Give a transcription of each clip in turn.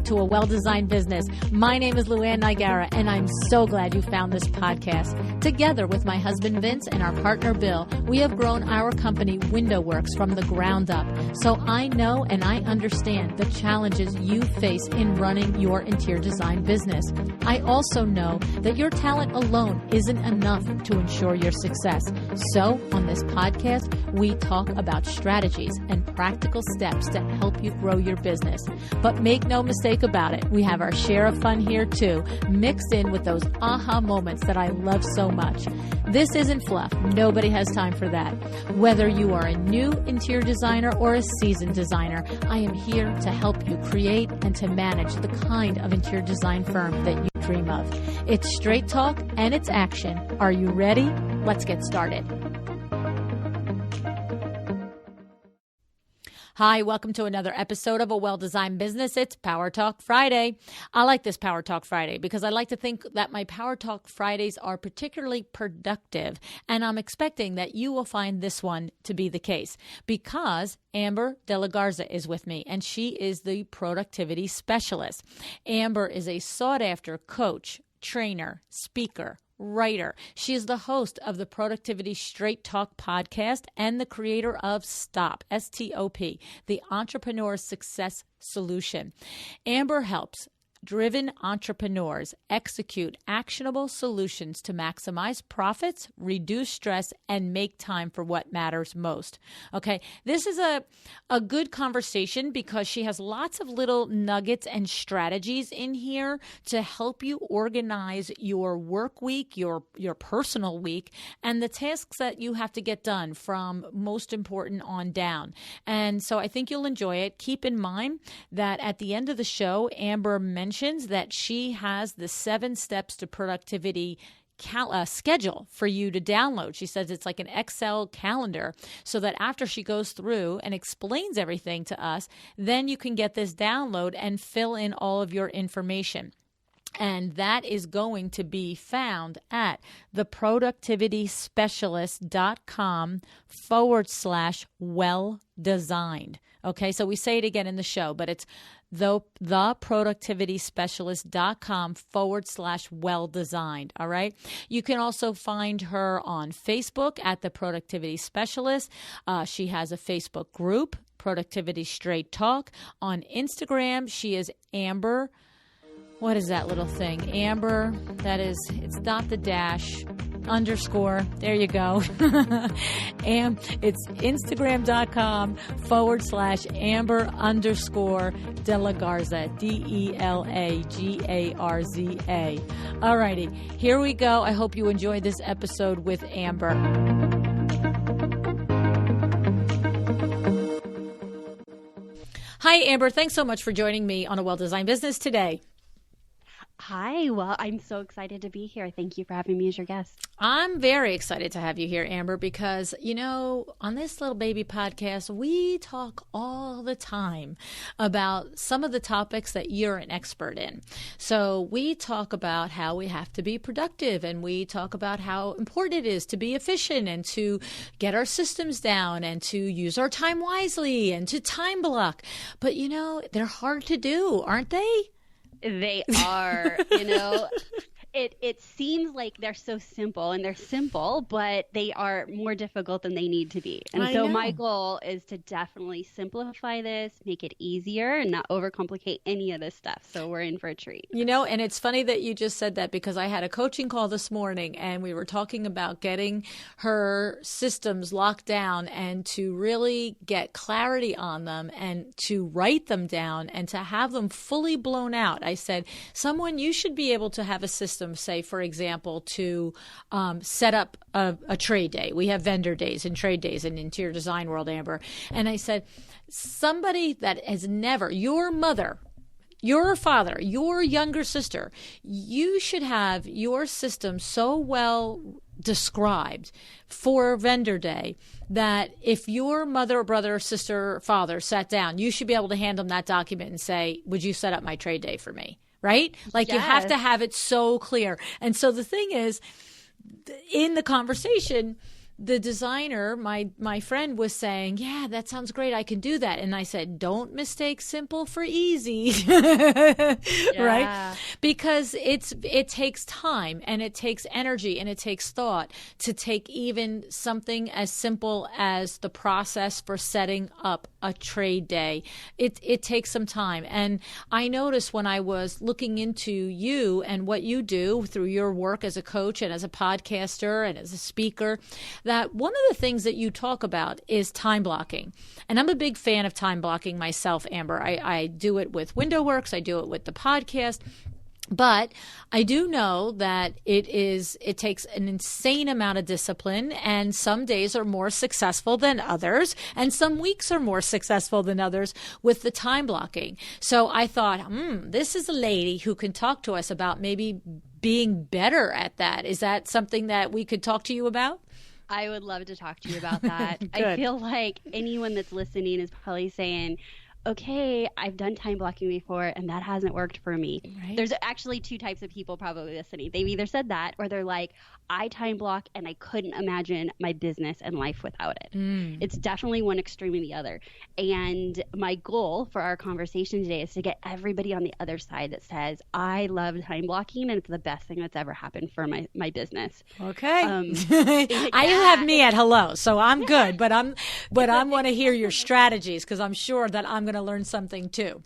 to A Well-Designed Business. My name is Luann Nigara, and I'm so glad you found this podcast. Together with my husband Vince and our partner Bill, we have grown our company WindowWorks from the ground up. So I know and I understand the challenges you face in running your interior design business. I also know that your talent alone isn't enough to ensure your success. So on this podcast, we talk about strategies and practical steps to help you grow your business. But make no mistake about it, we have our share of fun here too, mixed in with those aha moments that I love so much. This isn't fluff. Nobody has time for that. Whether you are a new interior designer or a seasoned designer, I am here to help you create and to manage the kind of interior design firm that you dream of. It's straight talk and it's action. Are you ready? Let's get started. Hi, welcome to another episode of A Well-Designed Business. It's Power Talk Friday. I like this Power Talk Friday because I like to think that my Power Talk Fridays are particularly productive, and I'm expecting that you will find this one to be the case because Amber De La Garza is with me, and she is the productivity specialist. Amber is a sought-after coach, trainer, speaker, writer. She is the host of the Productivity Straight Talk podcast and the creator of STOP, S-T-O-P, the Entrepreneur Success Solution. Amber helps driven entrepreneurs execute actionable solutions to maximize profits, reduce stress, and make time for what matters most. Okay, this is a good conversation because she has lots of little nuggets and strategies in here to help you organize your work week, your personal week, and the tasks that you have to get done from most important on down. And so I think you'll enjoy it. Keep in mind that at the end of the show, Amber mentions that she has the 7 steps to productivity schedule for you to download. She says it's like an Excel calendar so that after she goes through and explains everything to us, then you can get this download and fill in all of your information. And that is going to be found at theproductivityspecialist.com/well-designed. Okay, so we say it again in the show, but it's theproductivityspecialist.com/well-designed. All right. You can also find her on Facebook at The Productivity Specialist. She has a Facebook group, Productivity Straight Talk. On Instagram, she is Amber. What is that little thing? Amber, that is, it's not the dash, underscore. There you go. And it's Instagram.com/Amber_De La Garza, DELAGARZA. All righty, here we go. I hope you enjoyed this episode with Amber. Hi, Amber. Thanks so much for joining me on A Well-Designed Business today. Hi. Well, I'm so excited to be here. Thank you for having me as your guest. I'm very excited to have you here, Amber, because, you know, on this little baby podcast, we talk all the time about some of the topics that you're an expert in. So we talk about how we have to be productive, and we talk about how important it is to be efficient and to get our systems down and to use our time wisely and to time block. But, you know, they're hard to do, aren't they? They are, it seems like they're so simple, and they're simple, but they are more difficult than they need to be. And so my goal is to definitely simplify this, make it easier, and not overcomplicate any of this stuff. So we're in for a treat. You know, and it's funny that you just said that because I had a coaching call this morning and we were talking about getting her systems locked down and to really get clarity on them and to write them down and to have them fully blown out. I said, you should be able to have a system, say, for example, to set up a trade day. We have vendor days and trade days in interior design world, Amber. And I said, somebody that has never, your mother, your father, your younger sister, you should have your system so well described for vendor day that if your mother, brother, sister, father sat down, you should be able to hand them that document and say, would you set up my trade day for me? Right? Like You have to have it so clear. And so the thing is, in the conversation, the designer, my friend, was saying, yeah, that sounds great, I can do that. And I said, don't mistake simple for easy. Right? Because it takes time, and it takes energy, and it takes thought to take even something as simple as the process for setting up a trade day. It takes some time. And I noticed when I was looking into you and what you do through your work as a coach and as a podcaster and as a speaker, that one of the things that you talk about is time blocking. And I'm a big fan of time blocking myself, Amber. I do it with WindowWorks. I do it with the podcast. But I do know that it takes an insane amount of discipline, and some days are more successful than others, and some weeks are more successful than others with the time blocking. So I thought, this is a lady who can talk to us about maybe being better at that. Is that something that we could talk to you about? I would love to talk to you about that. I feel like anyone that's listening is probably saying, okay, I've done time blocking before and that hasn't worked for me. Right. There's actually two types of people probably listening. They've either said that, or they're like, I time block and I couldn't imagine my business and life without it. It's definitely one extreme or the other. And my goal for our conversation today is to get everybody on the other side that says, I love time blocking and it's the best thing that's ever happened for my business. Okay. I have me at hello, so I'm good, but I want to hear your strategies, because I'm sure that I'm going to learn something too.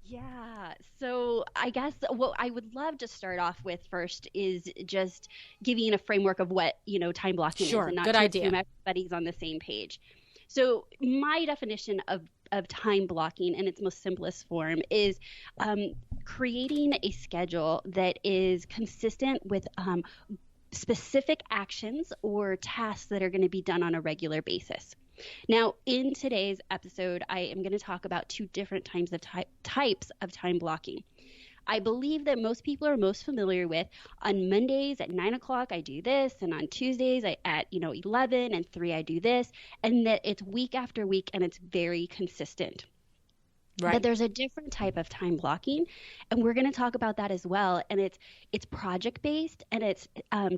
Yeah. So I guess what I would love to start off with first is just giving a framework of what, time blocking is, and not good to idea. assume everybody's on the same page. So my definition of time blocking in its most simplest form is creating a schedule that is consistent with specific actions or tasks that are going to be done on a regular basis. Now, in today's episode, I am going to talk about two different types of time blocking. I believe that most people are most familiar with, on Mondays at 9 o'clock, I do this, and on Tuesdays at 11 and 3, I do this, and that it's week after week and it's very consistent. Right. But there's a different type of time blocking, and we're going to talk about that as well. And it's project-based and it's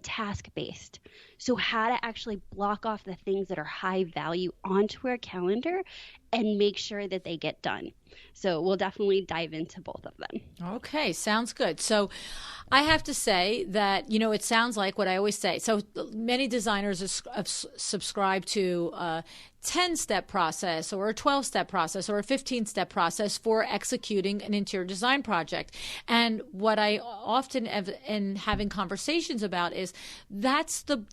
task-based. So how to actually block off the things that are high value onto our calendar and make sure that they get done. So we'll definitely dive into both of them. Okay, sounds good. So I have to say that, it sounds like what I always say. So many designers subscribe to a 10-step process or a 12-step process or a 15-step process for executing an interior design project. And what I often in having conversations about is that's the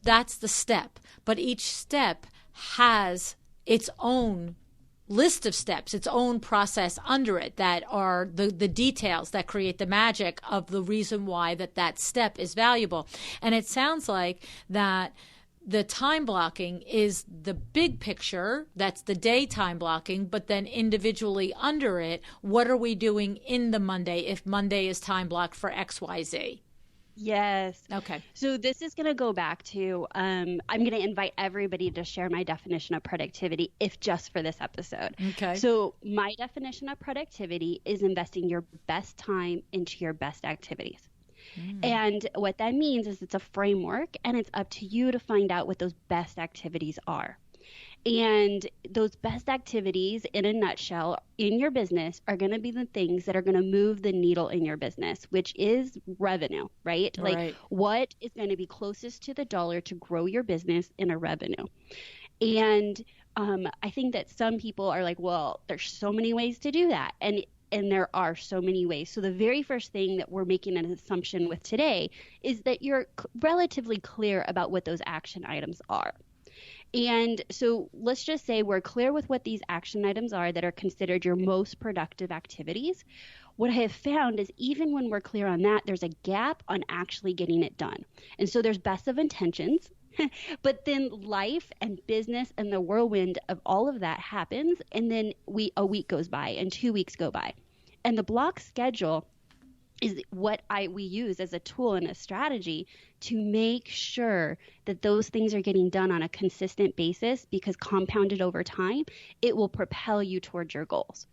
step, but each step has its own list of steps, its own process under it that are the details that create the magic of the reason why that step is valuable. And it sounds like that the time blocking is the big picture, that's the day time blocking, but then individually under it, what are we doing in the Monday if Monday is time blocked for XYZ? Yes. Okay. So this is going to go back to, I'm going to invite everybody to share my definition of productivity, if just for this episode. Okay. So my definition of productivity is investing your best time into your best activities. And what that means is it's a framework, and it's up to you to find out what those best activities are. And those best activities, in a nutshell, in your business are going to be the things that are going to move the needle in your business, which is revenue, right? Like what is going to be closest to the dollar to grow your business in a revenue. And I think that some people are like, well, there's so many ways to do that. And there are so many ways. So the very first thing that we're making an assumption with today is that you're relatively clear about what those action items are. And so let's just say we're clear with what these action items are that are considered your most productive activities. What I have found is even when we're clear on that, there's a gap on actually getting it done. And so there's best of intentions, but then life and business and the whirlwind of all of that happens. And then a week goes by and 2 weeks go by. And the block schedule is what we use as a tool and a strategy to make sure that those things are getting done on a consistent basis, because compounded over time, it will propel you towards your goals.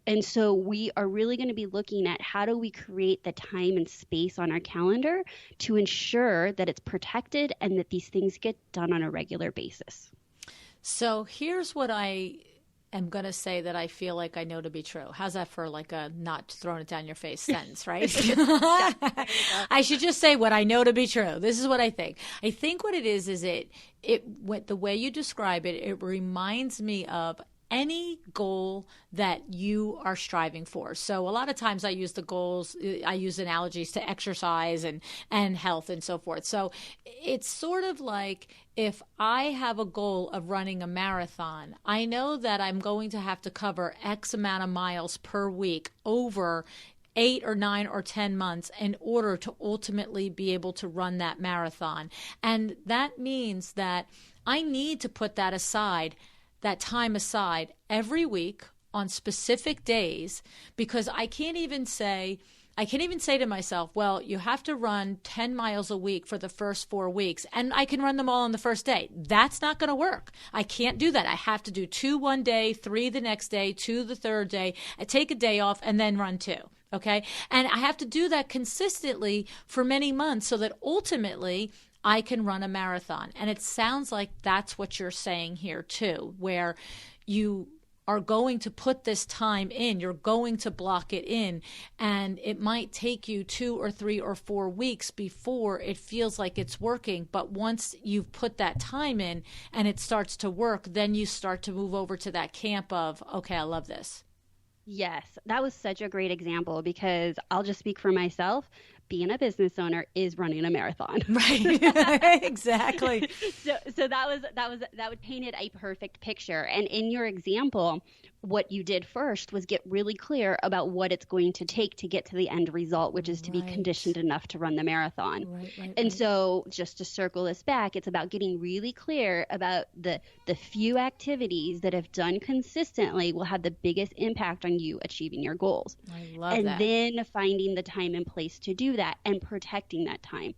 And so we are really going to be looking at how do we create the time and space on our calendar to ensure that it's protected and that these things get done on a regular basis. So here's what I am going to say that I feel like I know to be true. How's that for like a not throwing it down your face sentence, right? I should just say what I know to be true. This is what I think. I think what it is the way you describe it, it reminds me of any goal that you are striving for. So a lot of times I use analogies to exercise and health and so forth. So it's sort of like, if I have a goal of running a marathon, I know that I'm going to have to cover X amount of miles per week over 8 or 9 or 10 months in order to ultimately be able to run that marathon. And that means that I need to put that time aside every week on specific days, because I can't even say to myself, well, you have to run 10 miles a week for the first 4 weeks, and I can run them all on the first day. That's not going to work. I can't do that. I have to do 2 one day, 3 the next day, 2 the third day. I take a day off and then run 2. Okay. And I have to do that consistently for many months so that ultimately I can run a marathon. And it sounds like that's what you're saying here too, where you are going to put this time in, you're going to block it in, and it might take you 2 or 3 or 4 weeks before it feels like it's working. But once you've put that time in and it starts to work, then you start to move over to that camp of, okay, I love this. Yes, that was such a great example, because I'll just speak for myself. Being a business owner is running a marathon. Right. Exactly. So that would painted a perfect picture. And in your example, what you did first was get really clear about what it's going to take to get to the end result, which is to be conditioned enough to run the marathon. And so just to circle this back, it's about getting really clear about the few activities that, if done consistently, will have the biggest impact on you achieving your goals. I love that. And then finding the time and place to do that and protecting that time.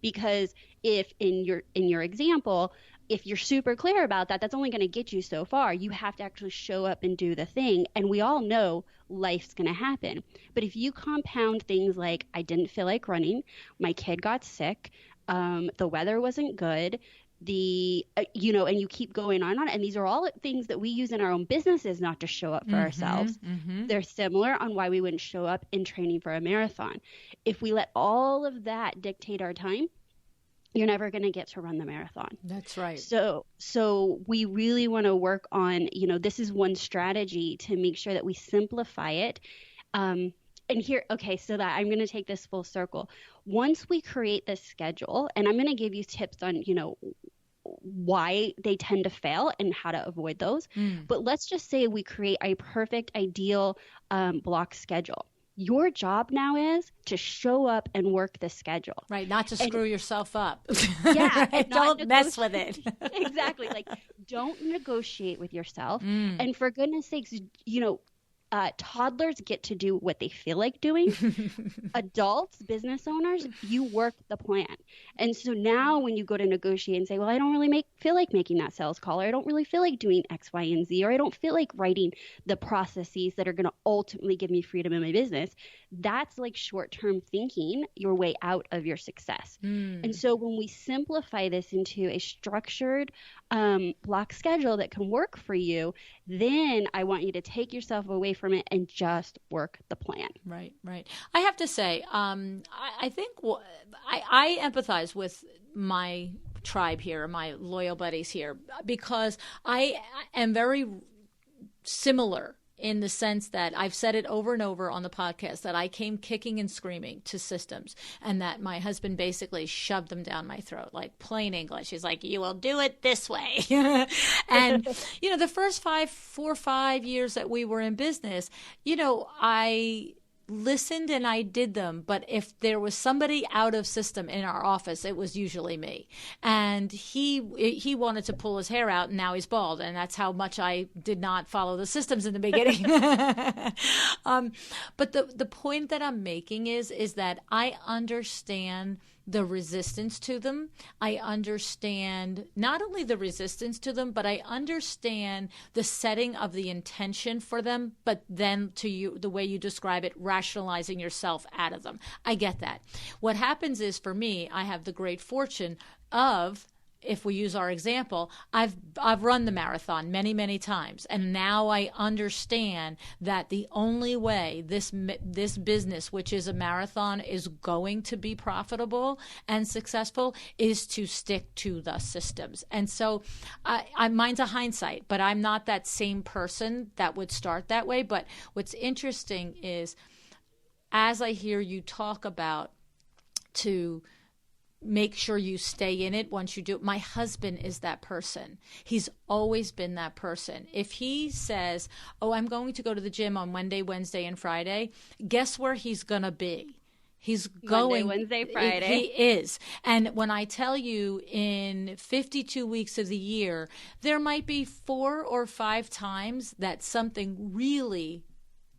Because if in your example, if you're super clear about that, that's only going to get you so far. You have to actually show up and do the thing. And we all know life's going to happen. But if you compound things like, I didn't feel like running, my kid got sick, the weather wasn't good, and you keep going on. And these are all things that we use in our own businesses not to show up for ourselves. They're similar on why we wouldn't show up in training for a marathon. If we let all of that dictate our time, you're never going to get to run the marathon. That's right. So we really want to work on, this is one strategy to make sure that we simplify it. And here, okay, so that I'm going to take this full circle. Once we create this schedule, and I'm going to give you tips on, why they tend to fail and how to avoid those. But let's just say we create a perfect, ideal block schedule. Your job now is to show up and work the schedule. Right, not to screw yourself up. Yeah. Right? Don't mess with it. Exactly. Like, don't negotiate with yourself. And for goodness sakes, toddlers get to do what they feel like doing. Adults, business owners, you work the plan. And so now when you go to negotiate and say, well, I don't really feel like making that sales call, or I don't really feel like doing X, Y, and Z, or I don't feel like writing the processes that are going to ultimately give me freedom in my business, that's like short-term thinking your way out of your success. And so when we simplify this into a structured block schedule that can work for you, then I want you to take yourself away from it and just work the plan. Right. I have to say, I think I empathize with my tribe here, my loyal buddies here, because I am very similar in the sense that I've said it over and over on the podcast that I came kicking and screaming to systems, and that my husband basically shoved them down my throat, like plain English. He's like, you will do it this way. And, the first 4 or 5 years that we were in business, I listened and I did them, but if there was somebody out of system in our office, it was usually me. And he wanted to pull his hair out, and now he's bald, and that's how much I did not follow the systems in the beginning. But the point that I'm making is that I understand the resistance to them. I understand not only the resistance to them, but I understand the setting of the intention for them, but then to you, the way you describe it, rationalizing yourself out of them. I get that. What happens is, for me, I have the great fortune of, if we use our example, I've run the marathon many, many times, and now I understand that the only way this business, which is a marathon, is going to be profitable and successful is to stick to the systems. And so, mine's a hindsight, but I'm not that same person that would start that way. But what's interesting is, as I hear you talk about to make sure you stay in it once you do it. My husband is that person. He's always been that person. If he says, oh, I'm going to go to the gym on Monday, Wednesday, and Friday, guess where he's going to be? He's going Monday, Wednesday, Friday. He is. And when I tell you, in 52 weeks of the year, there might be 4 or 5 times that something really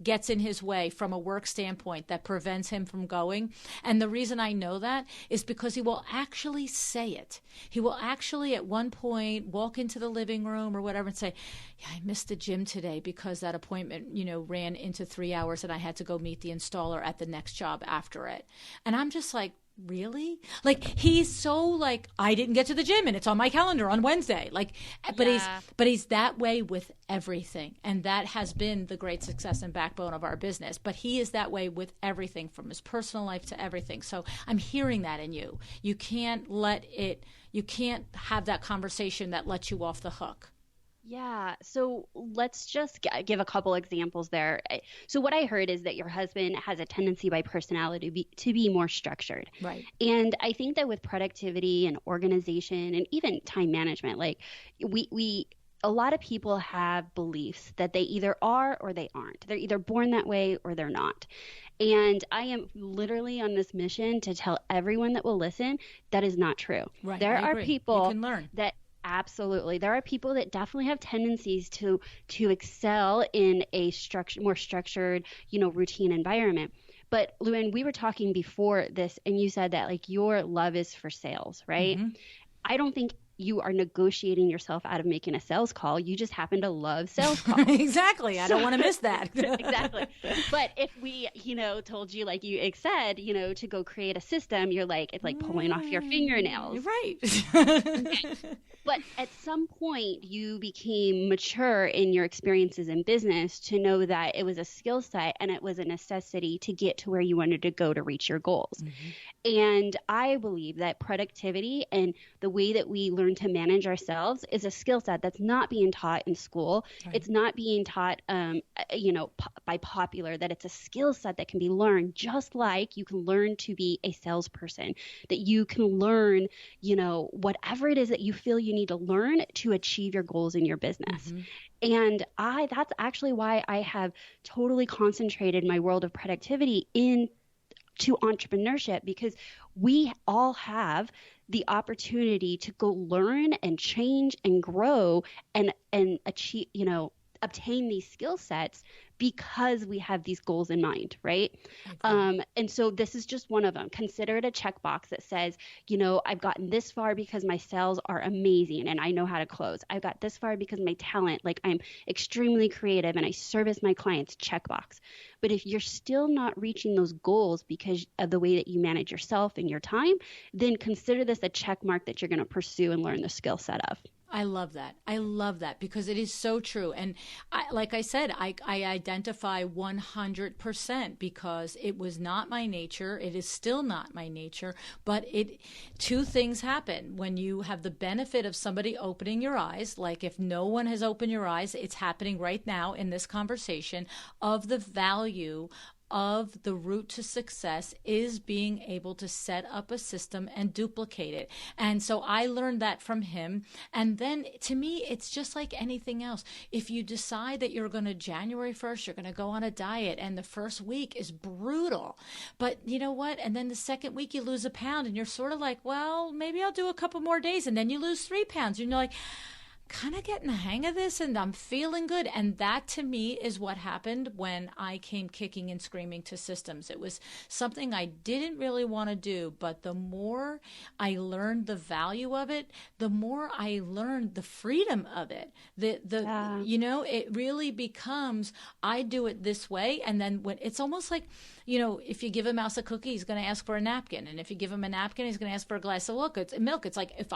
gets in his way from a work standpoint that prevents him from going. And the reason I know that is because he will actually say it. He will actually at one point walk into the living room or whatever and say, yeah, I missed the gym today because that appointment, ran into 3 hours and I had to go meet the installer at the next job after it. And I'm just like, really? Like, he's so like, I didn't get to the gym and it's on my calendar on Wednesday. Like, but he's that way with everything. And that has been the great success and backbone of our business. But he is that way with everything, from his personal life to everything. So I'm hearing that in you. You can't have that conversation that lets you off the hook. Yeah. So let's just give a couple examples there. So what I heard is that your husband has a tendency by personality to be more structured. Right. And I think that with productivity and organization and even time management, like a lot of people have beliefs that they either are or they aren't. They're either born that way or they're not. And I am literally on this mission to tell everyone that will listen that is not true. Right. There are people you can learn. that absolutely. There are people that definitely have tendencies to excel in a more structured, routine environment. But Luann, we were talking before this, and you said that like your love is for sales, right? Mm-hmm. I don't think you are negotiating yourself out of making a sales call. You just happen to love sales calls. Exactly. I don't want to miss that. Exactly. But if we, told you, like you said, to go create a system, you're like, it's like pulling off your fingernails. Right. Okay. But at some point, you became mature in your experiences in business to know that it was a skill set and it was a necessity to get to where you wanted to go to reach your goals. Mm-hmm. And I believe that productivity and the way that we learn to manage ourselves is a skill set that's not being taught in school. Right. It's not being taught, by popular, that it's a skill set that can be learned, just like you can learn to be a salesperson, that you can learn, whatever it is that you feel you need to learn to achieve your goals in your business. Mm-hmm. And that's actually why I have totally concentrated my world of productivity into entrepreneurship, because we all have the opportunity to go learn and change and grow and achieve, obtain these skill sets because we have these goals in mind, right? Okay. And so this is just one of them. Consider it a checkbox that says, I've gotten this far because my sales are amazing and I know how to close. I've got this far because my talent, like I'm extremely creative and I service my clients, checkbox. But if you're still not reaching those goals because of the way that you manage yourself and your time, then consider this a check mark that you're going to pursue and learn the skill set of. I love that. I love that because it is so true. And like I said, I identify 100% because it was not my nature. It is still not my nature. But two things happen when you have the benefit of somebody opening your eyes. Like if no one has opened your eyes, it's happening right now in this conversation, of the value of the route to success is being able to set up a system and duplicate it. And so I learned that from him. And then to me, it's just like anything else. If you decide that you're going to January 1st, you're going to go on a diet, and the first week is brutal, but you know what? And then the second week you lose a pound, and you're sort of like, well, maybe I'll do a couple more days, and then you lose 3 pounds, and you're like, kind of getting the hang of this and I'm feeling good. And that to me is what happened when I came kicking and screaming to systems. It was something I didn't really want to do, but the more I learned the value of it, the more I learned the freedom of it. You know, it really becomes, I do it this way. And then when it's almost like, you know, if you give a mouse a cookie, he's going to ask for a napkin. And if you give him a napkin, he's going to ask for a glass of milk. It's like if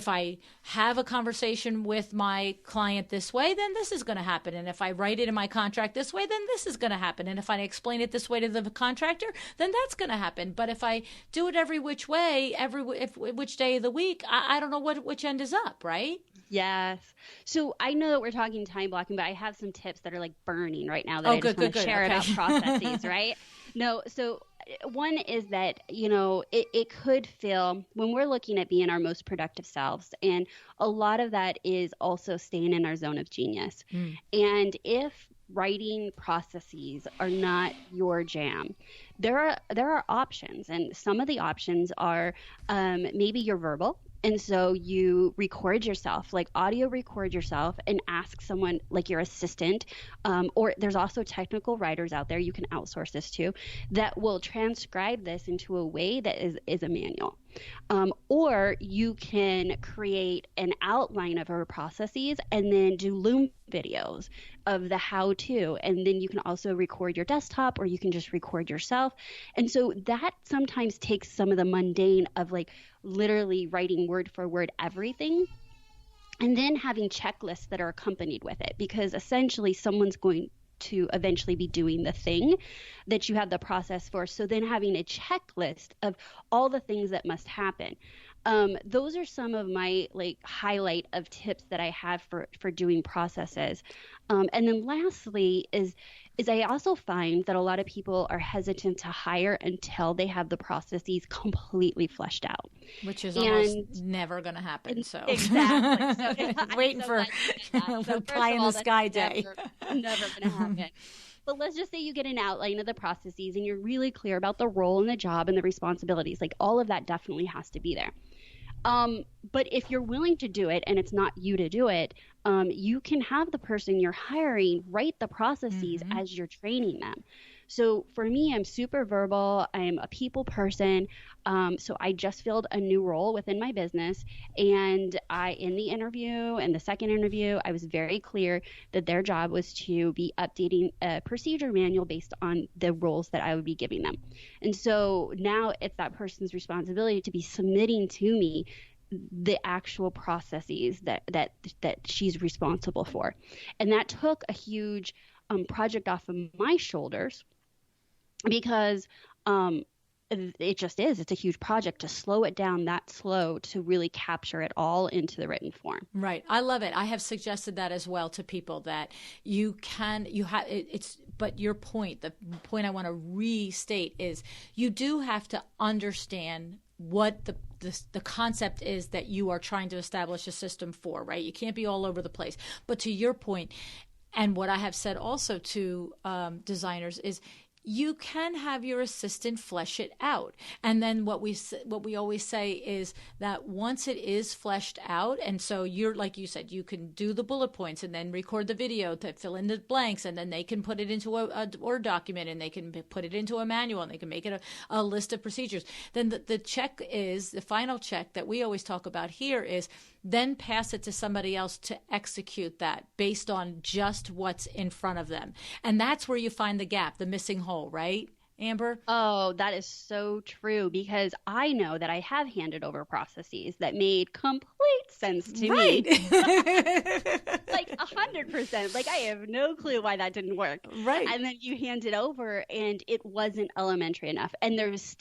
I have a conversation with my client this way, then this is going to happen. And if I write it in my contract this way, then this is going to happen. And if I explain it this way to the contractor, then that's going to happen. But if I do it every which way, which day of the week, I don't know which end is up, right? Yes. So I know that we're talking time blocking, but I have some tips that are like burning right now that I just want to share about processes, right? No, so one is that, you know, it could feel when we're looking at being our most productive selves, and a lot of that is also staying in our zone of genius. And if writing processes are not your jam, there are options, and some of the options are maybe you're verbal. And so you record yourself, like audio record yourself and ask someone like your assistant, or there's also technical writers out there you can outsource this to that will transcribe this into a way that is a manual. Or you can create an outline of our processes and then do Loom videos of the how-to. And then you can also record your desktop, or you can just record yourself. And so that sometimes takes some of the mundane of like literally writing word for word everything, and then having checklists that are accompanied with it, because essentially someone's going to eventually be doing the thing that you have the process for. So then having a checklist of all the things that must happen. Those are some of my like highlight of tips that I have for doing processes. And then lastly is I also find that a lot of people are hesitant to hire until they have the processes completely fleshed out. Which is almost never going to happen. So exactly. So waiting for pie in the sky day. Never going to happen. But let's just say you get an outline of the processes and you're really clear about the role and the job and the responsibilities. Like all of that definitely has to be there. But if you're willing to do it and it's not you to do it, you can have the person you're hiring write the processes as you're training them. So for me, I'm super verbal. I'm a people person. So I just filled a new role within my business. And in the interview and the second interview, I was very clear that their job was to be updating a procedure manual based on the roles that I would be giving them. And so now it's that person's responsibility to be submitting to me the actual processes that she's responsible for. And that took a huge project off of my shoulders, because it just is. It's a huge project to slow it down that slow to really capture it all into the written form. Right. I love it. I have suggested that as well to people, that but your point, the point I want to restate is you do have to understand what the concept is that you are trying to establish a system for, right? You can't be all over the place. But to your point, and what I have said also to designers is, you can have your assistant flesh it out. And then what we always say is that once it is fleshed out, and so you're, like you said, you can do the bullet points and then record the video to fill in the blanks, and then they can put it into a Word document, and they can put it into a manual, and they can make it a list of procedures. Then the final check that we always talk about here is then pass it to somebody else to execute that based on just what's in front of them. And that's where you find the gap, the missing hole, right? Amber? Oh, that is so true, because I know that I have handed over processes that made complete sense to me. Like 100%. Like I have no clue why that didn't work. Right. And then you hand it over and it wasn't elementary enough. And there was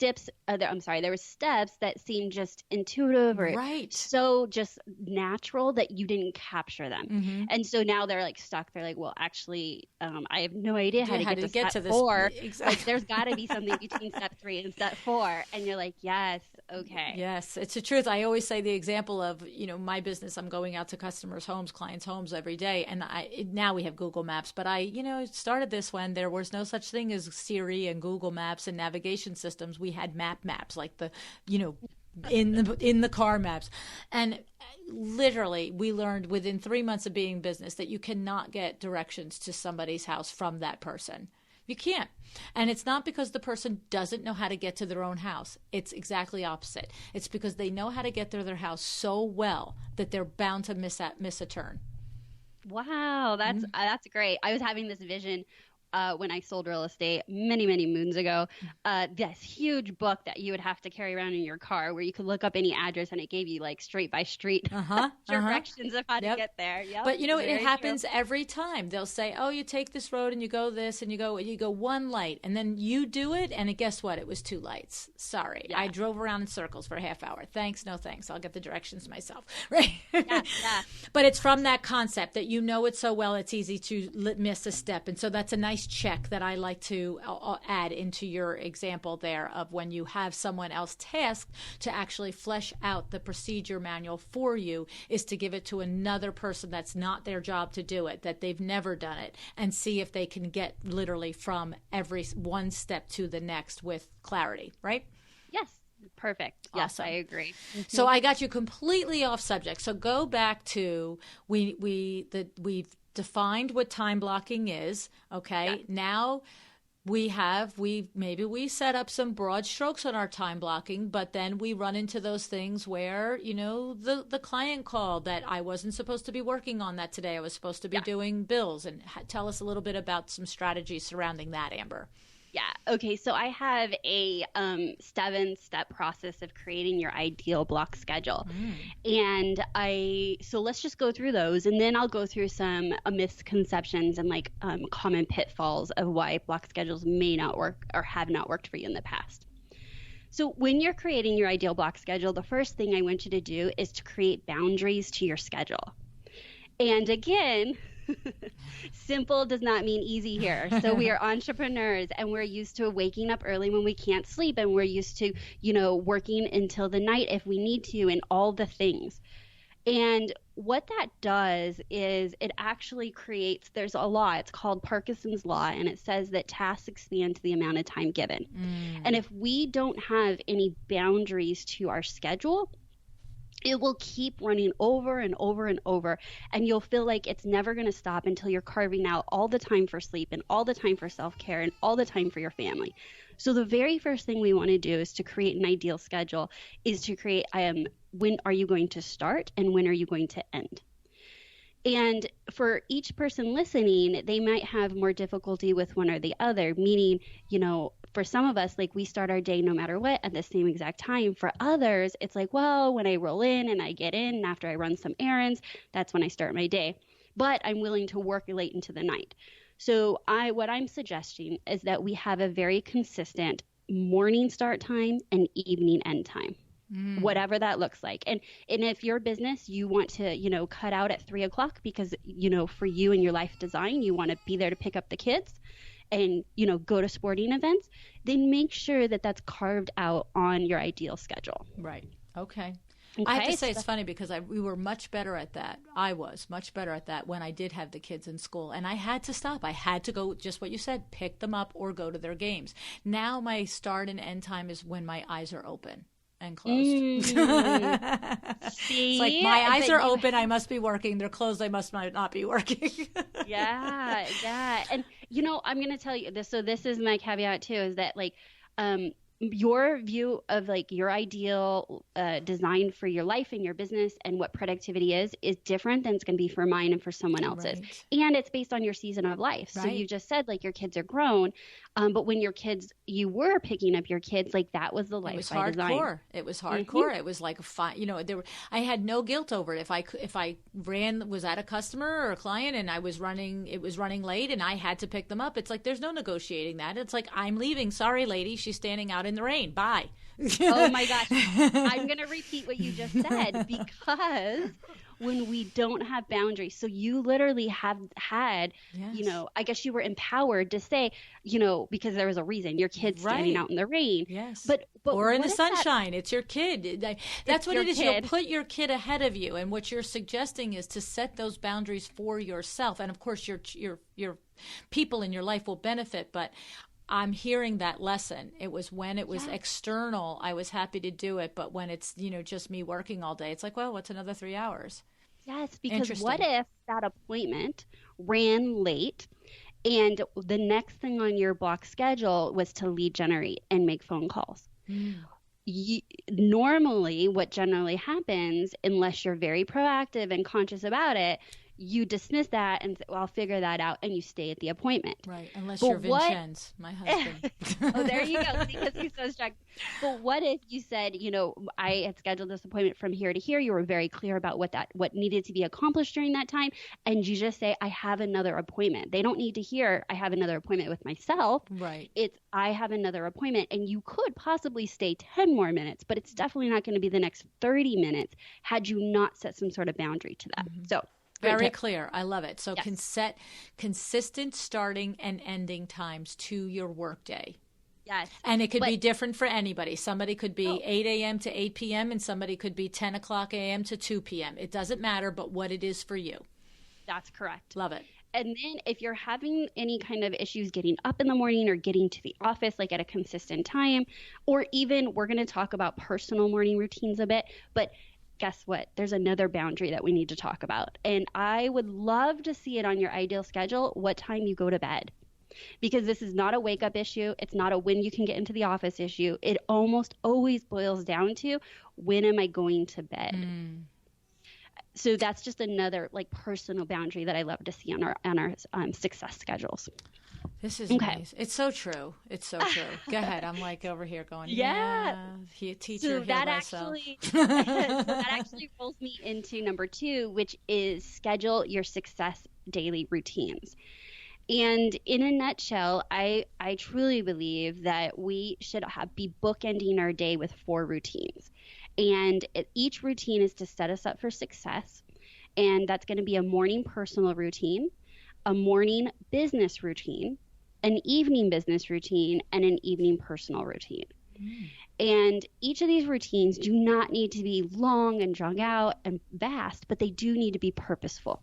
there were steps that seemed just intuitive or so just natural that you didn't capture them. Mm-hmm. And so now they're like stuck. They're like, well, actually, I have no idea how to get to step this 4. Exactly. Like, there's got to be something between step 3 and step 4. And you're like, yes, okay. Yes, it's the truth. I always say the example of, my business, I'm going out to customers' homes, clients' homes every day. And now we have Google Maps, but I started this when there was no such thing as Siri and Google Maps and navigation systems. We had maps like the, in the car maps. And literally we learned within 3 months of being in business that you cannot get directions to somebody's house from that person. You can't. And it's not because the person doesn't know how to get to their own house. It's exactly opposite. It's because they know how to get to their house so well that they're bound to miss a turn. Wow, that's great. I was having this vision when I sold real estate many, many moons ago, this huge book that you would have to carry around in your car where you could look up any address and it gave you like street by street directions of how to get there. Yep. But it happens every time. They'll say, oh, you take this road and you go this and you go one light, and then you do it and guess what? It was 2 lights. Sorry. Yeah. I drove around in circles for a half hour. Thanks. No thanks. I'll get the directions myself. Right. Yeah. But it's from that concept that it so well it's easy to miss a step. And so that's a nice check that I like to add into your example there of when you have someone else tasked to actually flesh out the procedure manual for you, is to give it to another person that's not their job to do it, that they've never done it, and see if they can get literally from every one step to the next with clarity, right? Yes. Perfect. Awesome. Yes, I agree. Mm-hmm. So I got you completely off subject. So go back to we've defined what time blocking is. Okay. Yeah. Now we set up some broad strokes on our time blocking, but then we run into those things where, the client called that I wasn't supposed to be working on that today. I was supposed to be doing bills. And tell us a little bit about some strategies surrounding that, Amber. Yeah. Okay. So I have a 7-step process of creating your ideal block schedule. And so let's just go through those, and then I'll go through some misconceptions and common pitfalls of why block schedules may not work or have not worked for you in the past. So when you're creating your ideal block schedule, the first thing I want you to do is to create boundaries to your schedule. And again, simple does not mean easy here. So we are entrepreneurs and we're used to waking up early when we can't sleep, and we're used to, working until the night if we need to, and all the things. And what that does is it actually there's a law, it's called Parkinson's law, and it says that tasks expand to the amount of time given. And if we don't have any boundaries to our schedule, it will keep running over and over and over, and you'll feel like it's never going to stop until you're carving out all the time for sleep and all the time for self-care and all the time for your family. So the very first thing we want to do is to create an ideal schedule, is to create when are you going to start and when are you going to end. And for each person listening, they might have more difficulty with one or the other, meaning, for some of us, we start our day no matter what at the same exact time. For others, it's when I roll in and I get in and after I run some errands, that's when I start my day. But I'm willing to work late into the night. So what I'm suggesting is that we have a very consistent morning start time and evening end time. Whatever that looks like. And if your business, you want to, cut out at 3:00 because, for you and your life design, you want to be there to pick up the kids and, go to sporting events, then make sure that that's carved out on your ideal schedule. Right. Okay. I have to say it's funny because we were much better at that. I was much better at that when I did have the kids in school, and I had to stop. I had to go, just what you said, pick them up or go to their games. Now my start and end time is when my eyes are open and closed. See? It's like my eyes are open, I must be working. They're closed, I must not be working. Yeah. And, I'm going to tell you this. So this is my caveat too, is that your view of like your ideal design for your life and your business and what productivity is different than it's going to be for mine and for someone else's. Right. And it's based on your season of life. Right. So you just said like your kids are grown, but when you were picking up your kids, like that was the life by design. It was hardcore. It was like a fine, I had no guilt over it. If I was at a customer or a client and it was running late and I had to pick them up, it's like there's no negotiating that. It's like, I'm leaving. Sorry, lady, she's standing out in the rain. Bye. Oh my gosh. I'm going to repeat what you just said, because when we don't have boundaries, so you literally have had, yes. I guess you were empowered to say, because there was a reason your kid's standing out in the rain. Yes. But or in the sunshine. It's your kid. That's what it is. Kid. You'll put your kid ahead of you. And what you're suggesting is to set those boundaries for yourself. And of course, your people in your life will benefit. But I'm hearing that lesson. It was when it was external, I was happy to do it. But when it's, just me working all day, it's like, well, what's another 3 hours? Yes, because what if that appointment ran late and the next thing on your block schedule was to lead generate and make phone calls? Normally, what generally happens, unless you're very proactive and conscious about it, you dismiss that and say, well, I'll figure that out, and you stay at the appointment. Right, unless you're Vincenz, my husband. Oh, there you go, because he's so strict. But what if you said, I had scheduled this appointment from here to here. You were very clear about what needed to be accomplished during that time, and you just say, I have another appointment. They don't need to hear, I have another appointment with myself. Right. It's, I have another appointment, and you could possibly stay 10 more minutes, but it's definitely not going to be the next 30 minutes had you not set some sort of boundary to that. Mm-hmm. So very clear. I love it. So yes. Can set consistent starting and ending times to your workday. Yes. And it could be different for anybody. Somebody could be 8 a.m. to 8 p.m. and somebody could be 10 o'clock a.m. to 2 p.m. It doesn't matter, but what it is for you. That's correct. Love it. And then if you're having any kind of issues getting up in the morning or getting to the office like at a consistent time, or even we're going to talk about personal morning routines a bit, but guess what? There's another boundary that we need to talk about. And I would love to see it on your ideal schedule, what time you go to bed. Because this is not a wake up issue. It's not a when you can get into the office issue. It almost always boils down to, when am I going to bed? So that's just another like personal boundary that I love to see on our success schedules. This is nice. It's so true. It's so true. Go ahead. I'm like over here going, teacher, so that actually rolls me into number 2, which is schedule your success daily routines. And in a nutshell, I truly believe that we should be bookending our day with 4 routines. And each routine is to set us up for success. And that's going to be a morning personal routine, a morning business routine, an evening business routine, and an evening personal routine. And each of these routines do not need to be long and drawn out and vast, but they do need to be purposeful.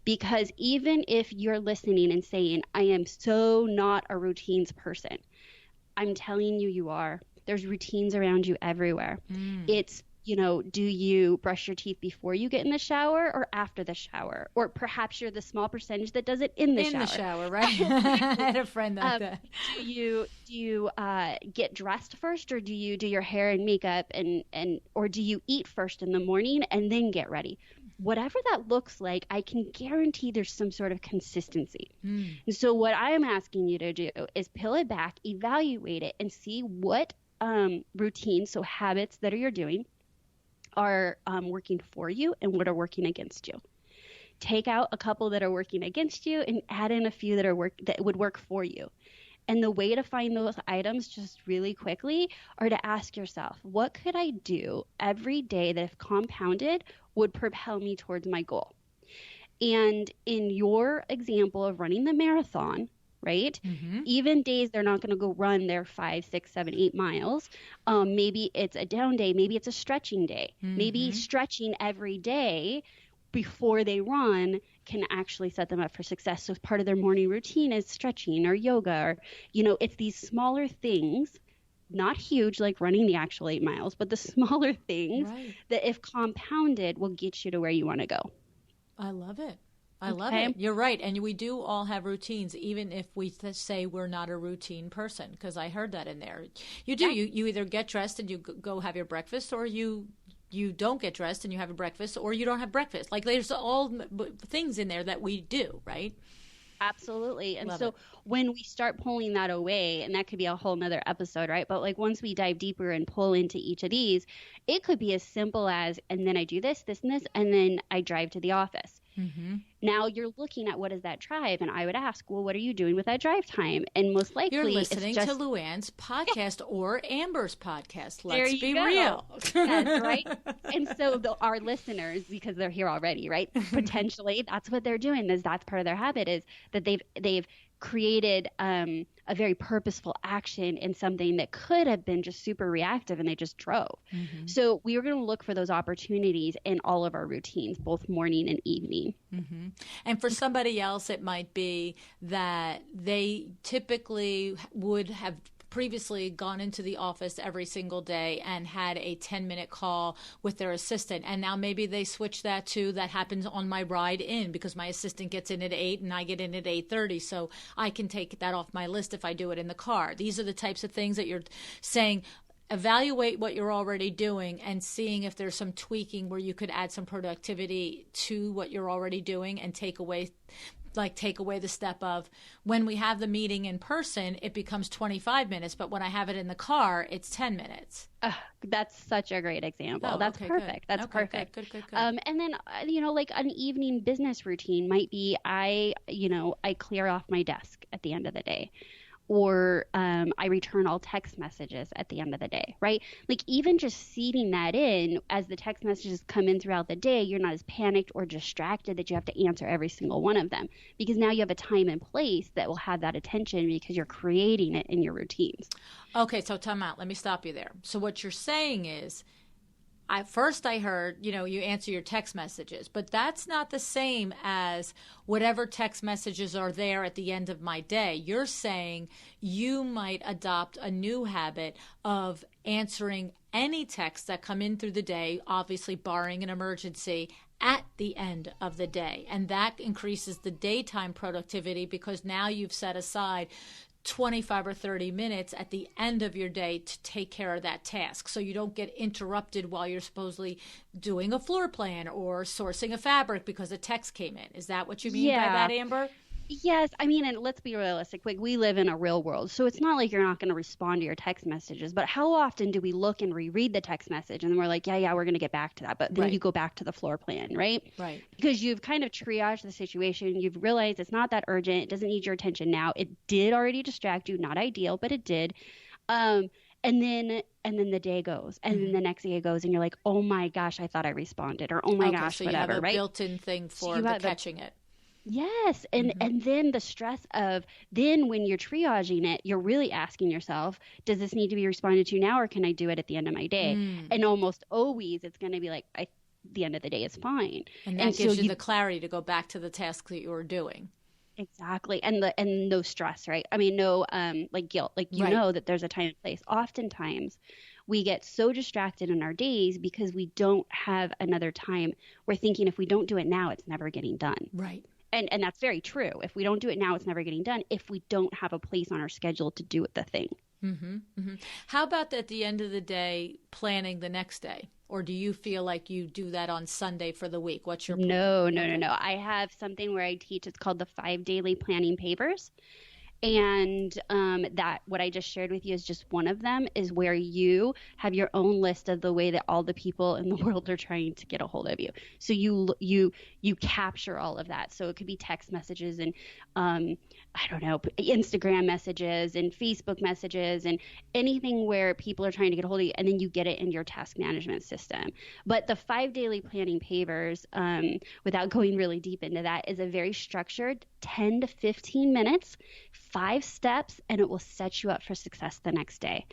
Because even if you're listening and saying, I am so not a routines person, I'm telling you, you are. There's routines around you everywhere. It's, do you brush your teeth before you get in the shower or after the shower? Or perhaps you're the small percentage that does it in the shower. In the shower, right? I had a friend like that. Do you get dressed first, or do you do your hair and makeup or do you eat first in the morning and then get ready? Whatever that looks like, I can guarantee there's some sort of consistency. And so what I'm asking you to do is peel it back, evaluate it, and see what routines, so habits that you're doing, are working for you and what are working against you. Take out a couple that are working against you and add in a few that would work for you. And the way to find those items, just really quickly, are to ask yourself, what could I do every day that, if compounded, would propel me towards my goal? And in your example of running the marathon, right? Even days they're not going to go run their 5, 6, 7, 8 miles. Maybe it's a down day. Maybe it's a stretching day. Maybe stretching every day before they run can actually set them up for success. So part of their morning routine is stretching or yoga, or, it's these smaller things, not huge like running the actual 8 miles, but the smaller things that, if compounded, will get you to where you want to go. I love it. I love it. You're right. And we do all have routines, even if we say we're not a routine person, because I heard that in there. You do. Yeah. You either get dressed and you go have your breakfast, or you don't get dressed and you have a breakfast, or you don't have breakfast. Like, there's all things in there that we do, right? Absolutely. And so when we start pulling that away, and that could be a whole nother episode, right? But like once we dive deeper and pull into each of these, it could be as simple as, and then I do this, this, and this, and then I drive to the office. Mm-hmm. Now you're looking at what is that drive, and I would ask, well, what are you doing with that drive time? And most likely you're listening to Luann's podcast or Amber's podcast. Let's be go. Real. That's right. And so our listeners, because they're here already, right? Potentially, that's what they're doing. That's part of their habit, is that they've created a very purposeful action in something that could have been just super reactive, and they just drove. Mm-hmm. So we are going to look for those opportunities in all of our routines, both morning and evening. Mm-hmm. And for somebody else, it might be that they typically would have previously gone into the office every single day and had a 10-minute call with their assistant. And now maybe they switch that to, that happens on my ride in, because my assistant gets in at 8 and I get in at 8:30. So I can take that off my list if I do it in the car. These are the types of things that you're saying. Evaluate what you're already doing and seeing if there's some tweaking where you could add some productivity to what you're already doing, and take away the step of, when we have the meeting in person, it becomes 25 minutes, but when I have it in the car, it's 10 minutes. That's such a great example. Oh, that's okay, perfect. Good. That's okay, perfect. Good. And then, like an evening business routine might be, I clear off my desk at the end of the day. Or I return all text messages at the end of the day, right? Like, even just seeding that in, as the text messages come in throughout the day, you're not as panicked or distracted that you have to answer every single one of them, because now you have a time and place that will have that attention, because you're creating it in your routines. Okay, so time out. Let me stop you there. So what you're saying is, first I heard, you answer your text messages, but that's not the same as whatever text messages are there at the end of my day. You're saying you might adopt a new habit of answering any texts that come in through the day, obviously barring an emergency, at the end of the day. And that increases the daytime productivity, because now you've set aside 25 or 30 minutes at the end of your day to take care of that task, so you don't get interrupted while you're supposedly doing a floor plan or sourcing a fabric because a text came in. Is that what you mean by that, Amber? Yes. I mean, and let's be realistic. Like, we live in a real world, so it's not like you're not going to respond to your text messages. But how often do we look and reread the text message, and then we're like, yeah, we're going to get back to that. But then you go back to the floor plan, right? Right. Because you've kind of triaged the situation. You've realized it's not that urgent. It doesn't need your attention now. It did already distract you. Not ideal, but it did. And then the day goes, and then the next day goes, and you're like, oh my gosh, I thought I responded, or oh my gosh, so whatever, you have a right? built-in thing for catching it. Yes. And then the stress of, then when you're triaging it, you're really asking yourself, does this need to be responded to now, or can I do it at the end of my day? And almost always it's going to be like, the end of the day is fine. And that gives you the clarity to go back to the task that you were doing. Exactly. And no stress, right? I mean, no like guilt, like know that there's a time and place. Oftentimes we get so distracted in our days because we don't have another time. We're thinking, if we don't do it now, it's never getting done. Right. And that's very true. If we don't do it now, it's never getting done, if we don't have a place on our schedule to do the thing. Mm-hmm, mm-hmm. How about at the end of the day, planning the next day? Or do you feel like you do that on Sunday for the week? What's your plan? No. I have something where I teach. It's called the 5 daily planning papers. And that what I just shared with you is just one of them, is where you have your own list of the way that all the people in the world are trying to get a hold of you. So you capture all of that. So it could be text messages and I don't know, Instagram messages and Facebook messages and anything where people are trying to get a hold of you, and then you get it in your task management system. But the 5 daily planning papers, without going really deep into that, is a very structured 10 to 15 minutes, 5 steps, and it will set you up for success the next day.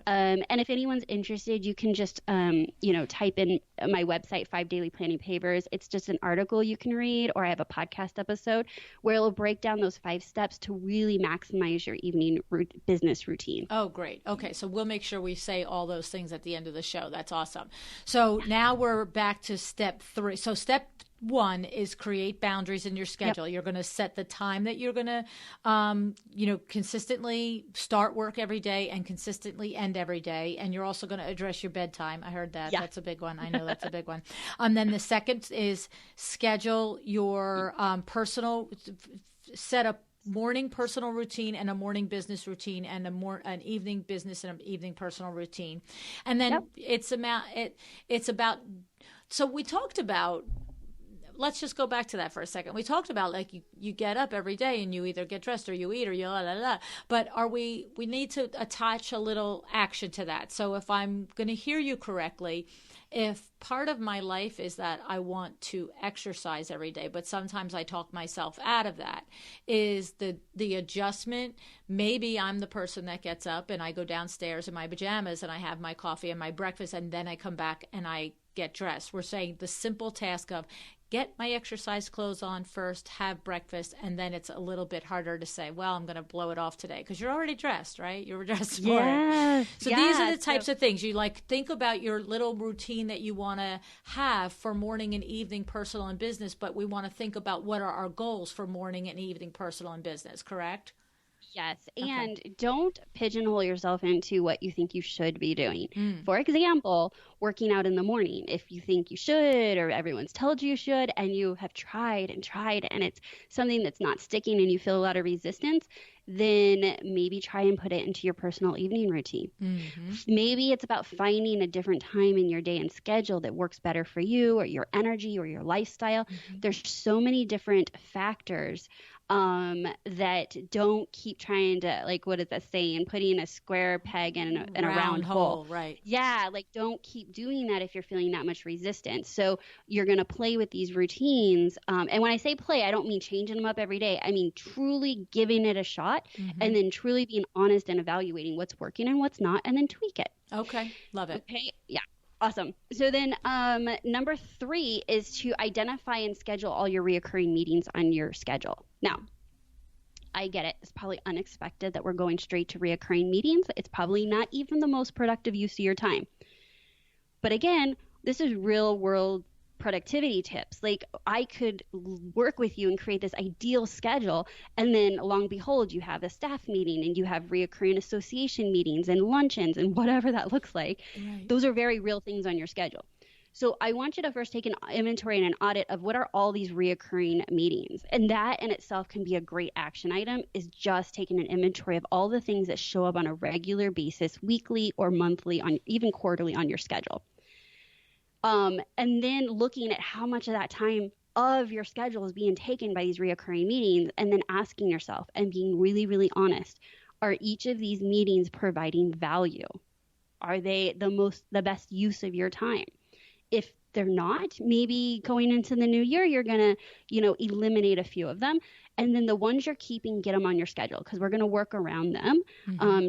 And if anyone's interested, you can just, type in my website, 5 Daily Planning Papers. It's just an article you can read, or I have a podcast episode where it'll break down those 5 steps to really maximize your evening business routine. Oh, great. Okay, so we'll make sure we say all those things at the end of the show. That's awesome. So now we're back to step 3. So step one is create boundaries in your schedule. You're going to set the time that you're going to, consistently start work every day and consistently end every day. And you're also going to address your bedtime. I heard that. Yeah. That's a big one. I know that's a big one. Then the second is schedule your set up morning personal routine and a morning business routine and an evening business and an evening personal routine. And then it's about, so we talked about, let's just go back to that for a second. We talked about like you get up every day and you either get dressed or you eat or you la la la. But we need to attach a little action to that. So if I'm going to hear you correctly, if part of my life is that I want to exercise every day, but sometimes I talk myself out of that, is the adjustment. Maybe I'm the person that gets up and I go downstairs in my pajamas and I have my coffee and my breakfast and then I come back and I get dressed. We're saying the simple task of get my exercise clothes on first, have breakfast, and then it's a little bit harder to say, well, I'm going to blow it off today because you're already dressed, right? You were dressed for it. So these are the types of things you think about your little routine that you want to have for morning and evening personal and business, but we want to think about what are our goals for morning and evening personal and business, correct? Yes, and don't pigeonhole yourself into what you think you should be doing. For example, working out in the morning. If you think you should or everyone's told you should and you have tried and it's something that's not sticking and you feel a lot of resistance, then maybe try and put it into your personal evening routine. Maybe it's about finding a different time in your day and schedule that works better for you or your energy or your lifestyle. There's so many different factors that don't keep trying to, like, what is that saying? Putting a square peg in a round hole. Right. Yeah. Like, don't keep doing that if you're feeling that much resistance. So you're going to play with these routines. And when I say play, I don't mean changing them up every day. I mean, truly giving it a shot and then truly being honest and evaluating what's working and what's not, and then tweak it. Okay. Love it. Okay. Yeah. Awesome. So then number 3 is to identify and schedule all your reoccurring meetings on your schedule. Now, I get it. It's probably unexpected that we're going straight to reoccurring meetings. It's probably not even the most productive use of your time. But again, this is real world productivity tips. Like, I could work with you and create this ideal schedule, and then lo and behold, you have a staff meeting and you have reoccurring association meetings and luncheons and whatever that looks like. Right. Those are very real things on your schedule. So I want you to first take an inventory and an audit of what are all these reoccurring meetings. And that in itself can be a great action item, is just taking an inventory of all the things that show up on a regular basis, weekly or monthly, on even quarterly on your schedule. And then looking at how much of that time of your schedule is being taken by these reoccurring meetings, and then asking yourself and being really, really honest, are each of these meetings providing value? Are they the best use of your time? If they're not, maybe going into the new year, you're going to, eliminate a few of them. And then the ones you're keeping, get them on your schedule, because we're going to work around them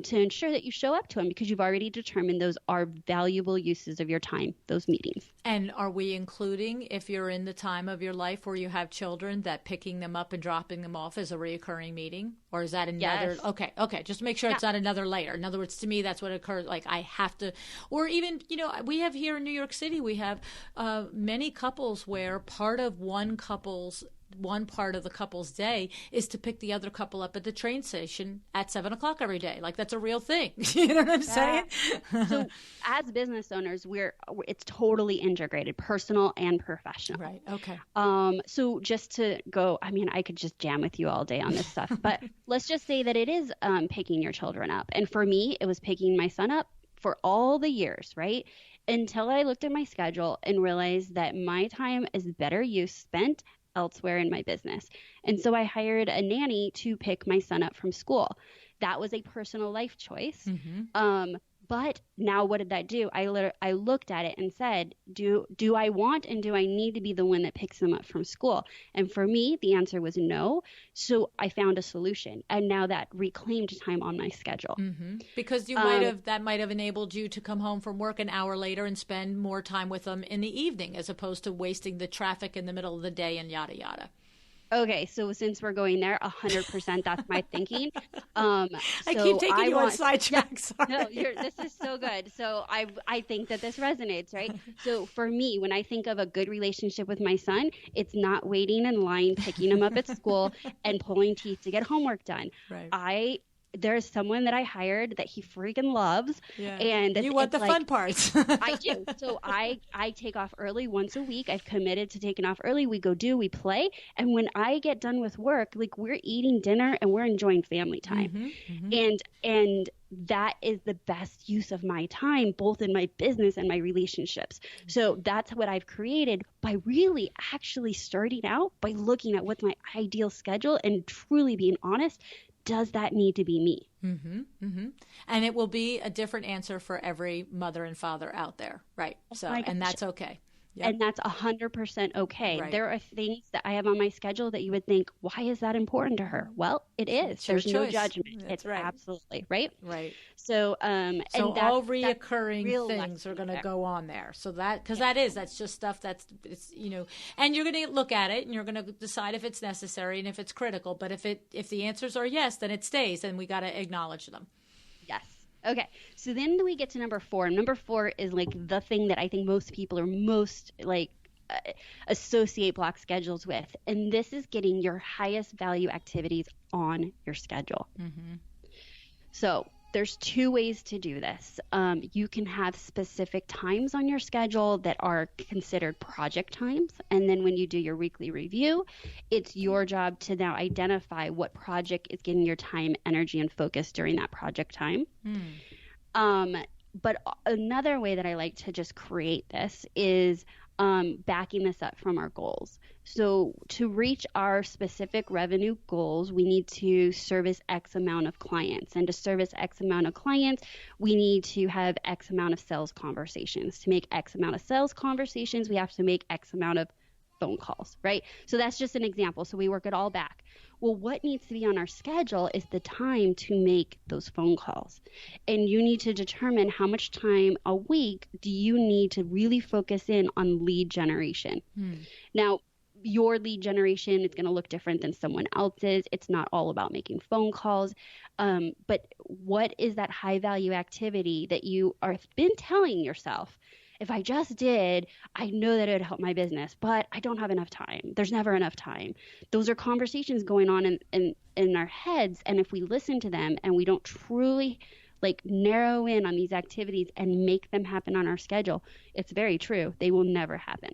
to ensure that you show up to them, because you've already determined those are valuable uses of your time, those meetings. And are we including, if you're in the time of your life where you have children, that picking them up and dropping them off is a reoccurring meeting? Or is that another? Yes. Okay. Just to make sure it's not another layer. In other words, to me, that's what occurs. Like, I have to, or even, we have here in New York City, we have many couples where part of one part of the couple's day is to pick the other couple up at the train station at 7:00 every day. Like, that's a real thing. You know what I'm saying? So as business owners, it's totally integrated, personal and professional. Right. Okay. So just to go, I could just jam with you all day on this stuff, but let's just say that it is picking your children up. And for me, it was picking my son up for all the years, right? Until I looked at my schedule and realized that my time is better use spent elsewhere in my business. And so I hired a nanny to pick my son up from school. That was a personal life choice. But now what did that do? I looked at it and said, do I want and do I need to be the one that picks them up from school? And for me, the answer was no. So I found a solution. And now that reclaimed time on my schedule. Because that might have enabled you to come home from work an hour later and spend more time with them in the evening, as opposed to wasting the traffic in the middle of the day and yada, yada. Okay, so since we're going there, 100%, that's my thinking. I keep taking you on Yeah, sidetracks. no, this is so good. So I think that this resonates, right? So for me, when I think of a good relationship with my son, it's not waiting in line, picking him up at school, and pulling teeth to get homework done. Right. There's someone that I hired that he freaking loves, Yeah. and You want the like, fun parts. I do. So I take off early once a week. I've committed to taking off early. We we play. And when I get done with work, like we're eating dinner and we're enjoying family time. And that is the best use of my time, both in my business and my relationships. So that's what I've created by really actually starting out by looking at what's my ideal schedule and truly being honest. Does that need to be me? And it will be a different answer for every mother and father out there. Right. So, and that's okay. Yep. And that's 100% okay. Right. There are things that I have on my schedule that you would think, why is that important to her? Well, it is. There's no judgment. It's right. Absolutely right. Right. So, and all reoccurring things are going to go on there. So because that's just stuff it's, and you're going to look at it and you're going to decide if it's necessary and if it's critical. But if the answers are yes, then it stays, and we got to acknowledge them. Yes. Okay, so then we get to number 4. And number 4 is like the thing that I think most people are most like associate block schedules with. And this is getting your highest value activities on your schedule. So there's 2 ways to do this. You can have specific times on your schedule that are considered project times. And then when you do your weekly review, it's your job to now identify what project is getting your time, energy, and focus during that project time. But another way that I like to just create this is backing this up from our goals. So to reach our specific revenue goals, we need to service X amount of clients. And to service X amount of clients, we need to have X amount of sales conversations. To make X amount of sales conversations, we have to make X amount of phone calls, right? So that's just an example. So we work it all back. Well, what needs to be on our schedule is the time to make those phone calls. And you need to determine how much time a week do you need to really focus in on lead generation. Now, your lead generation is going to look different than someone else's. It's not all about making phone calls. But what is that high value activity that you are been telling yourself? If I just did, I know that it would help my business, but I don't have enough time. There's never enough time. Those are conversations going on in our heads. And if we listen to them and we don't truly like narrow in on these activities and make them happen on our schedule, it's very true. They will never happen.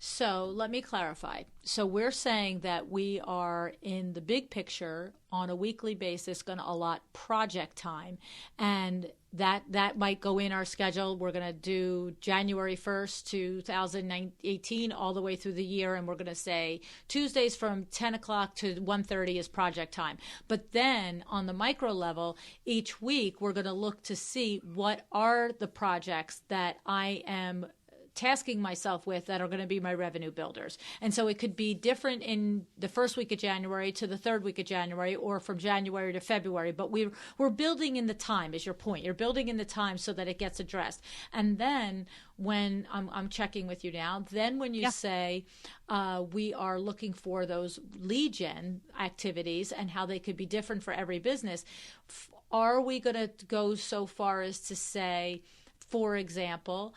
So let me clarify. So we're saying that we are in the big picture on a weekly basis going to allot project time, and that might go in our schedule. We're going to do January 1st, 2018 all the way through the year, and we're going to say Tuesdays from 10 o'clock to 1:30 is project time. But then on the micro level, each week we're going to look to see what are the projects that I am tasking myself with that are going to be my revenue builders. And so it could be different in the first week of January to the third week of January, or from January to February. But we're building in the time, is your point. You're building in the time so that it gets addressed. And then when I'm checking with you now, then when you say we are looking for those lead gen activities and how they could be different for every business, are we going to go so far as to say, for example,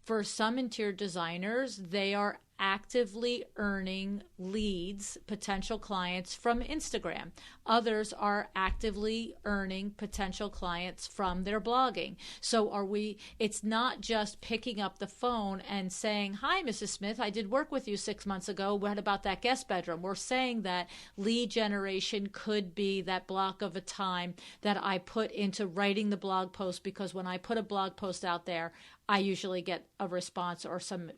for some interior designers, they are actively earning leads, potential clients from Instagram. Others are actively earning potential clients from their blogging. So it's not just picking up the phone and saying, "Hi, Mrs. Smith, I did work with you 6 months ago. What about that guest bedroom?" We're saying that lead generation could be that block of a time that I put into writing the blog post, because when I put a blog post out there, I usually get a response or some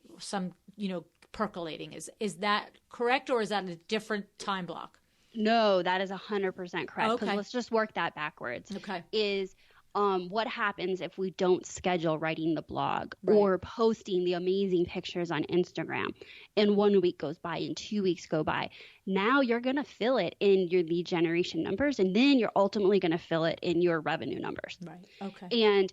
percolating. Is that correct, or is that a different time block? No, that is 100% correct. Okay. Let's just work that backwards. Okay. Is what happens if we don't schedule writing the blog or posting the amazing pictures on Instagram, and 1 week goes by and 2 weeks go by? Now you're going to fill it in your lead generation numbers, and then you're ultimately going to fill it in your revenue numbers. Right. Okay. And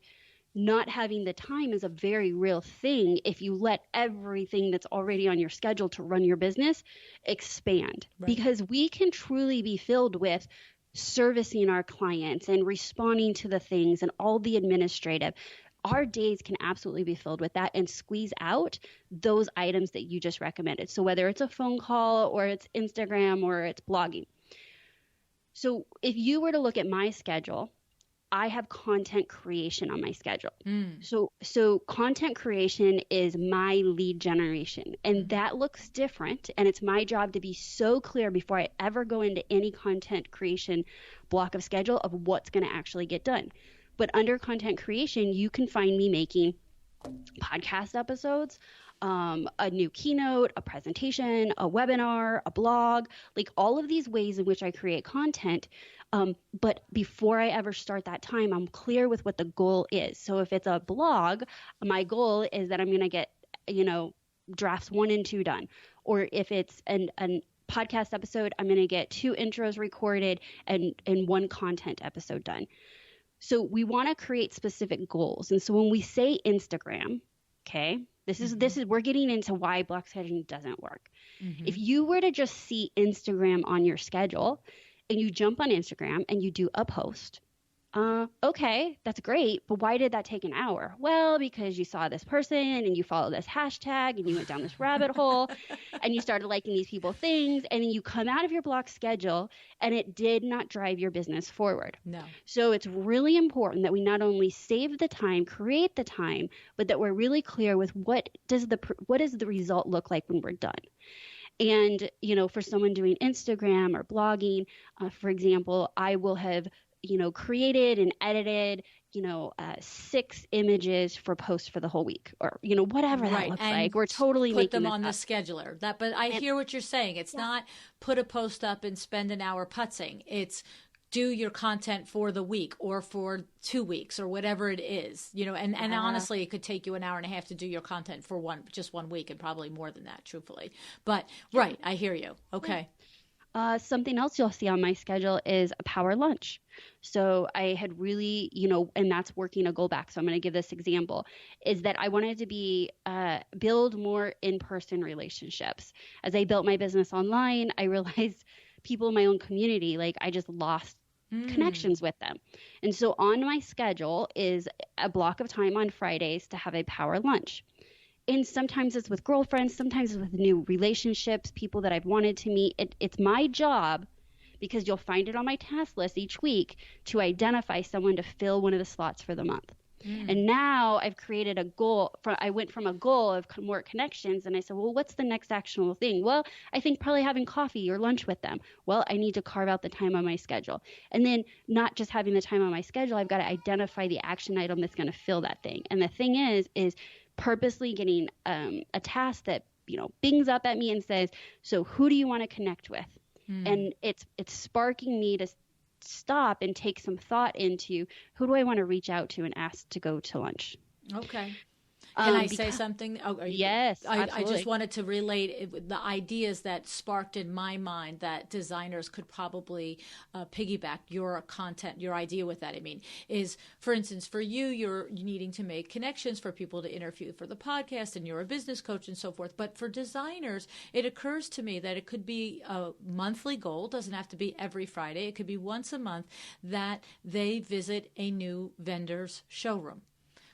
not having the time is a very real thing if you let everything that's already on your schedule to run your business expand. Right. Because we can truly be filled with servicing our clients and responding to the things and all the administrative. Our days can absolutely be filled with that and squeeze out those items that you just recommended. So whether it's a phone call or it's Instagram or it's blogging. So if you were to look at my schedule, I have content creation on my schedule. So content creation is my lead generation, and that looks different. And it's my job to be so clear before I ever go into any content creation block of schedule of what's going to actually get done. But under content creation, you can find me making podcast episodes, a new keynote, a presentation, a webinar, a blog, like all of these ways in which I create content. But before I ever start that time, I'm clear with what the goal is. So if it's a blog, my goal is that I'm going to get, drafts 1 and 2 done. Or if it's an podcast episode, I'm going to get 2 intros recorded and 1 content episode done. So we want to create specific goals. And so when we say Instagram, okay, this is we're getting into why block scheduling doesn't work. If you were to just see Instagram on your schedule and you jump on Instagram and you do a post, okay, that's great, but why did that take an hour? Well, because you saw this person and you followed this hashtag and you went down this rabbit hole and you started liking these people things, and then you come out of your block schedule and it did not drive your business forward. No. So it's really important that we not only save the time, create the time, but that we're really clear with what does the result look like when we're done. And, for someone doing Instagram or blogging, for example, I will have created and edited, 6 images for posts for the whole week, or, whatever that looks like. We're totally put them making on the scheduler. But I hear what you're saying. It's not put a post up and spend an hour putzing. It's do your content for the week or for 2 weeks or whatever it is, and honestly, it could take you an hour and a half to do your content for just 1 week, and probably more than that, truthfully. But right, I hear you. Okay. Something else you'll see on my schedule is a power lunch. So I had really, and that's working a goal back. So I'm going to give this example, is that I wanted to build more in-person relationships. As I built my business online, I realized people in my own community, like I just lost connections with them. And so on my schedule is a block of time on Fridays to have a power lunch. And sometimes it's with girlfriends, sometimes it's with new relationships, people that I've wanted to meet. It's my job, because you'll find it on my task list each week, to identify someone to fill one of the slots for the month. And now I've created a goal. I went from a goal of more connections, and I said, well, what's the next actionable thing? Well, I think probably having coffee or lunch with them. Well, I need to carve out the time on my schedule. And then not just having the time on my schedule, I've got to identify the action item that's going to fill that thing. And the thing is purposely getting a task that bings up at me and says, so who do you want to connect with? And it's sparking me to stop and take some thought into who do I want to reach out to and ask to go to lunch. Okay. Can I say something? Yes, I just wanted to relate the ideas that sparked in my mind that designers could probably piggyback your content, your idea with that. I mean, is, for instance, for you, you're needing to make connections for people to interview for the podcast, and you're a business coach and so forth. But for designers, it occurs to me that it could be a monthly goal. It doesn't have to be every Friday. It could be once a month that they visit a new vendor's showroom.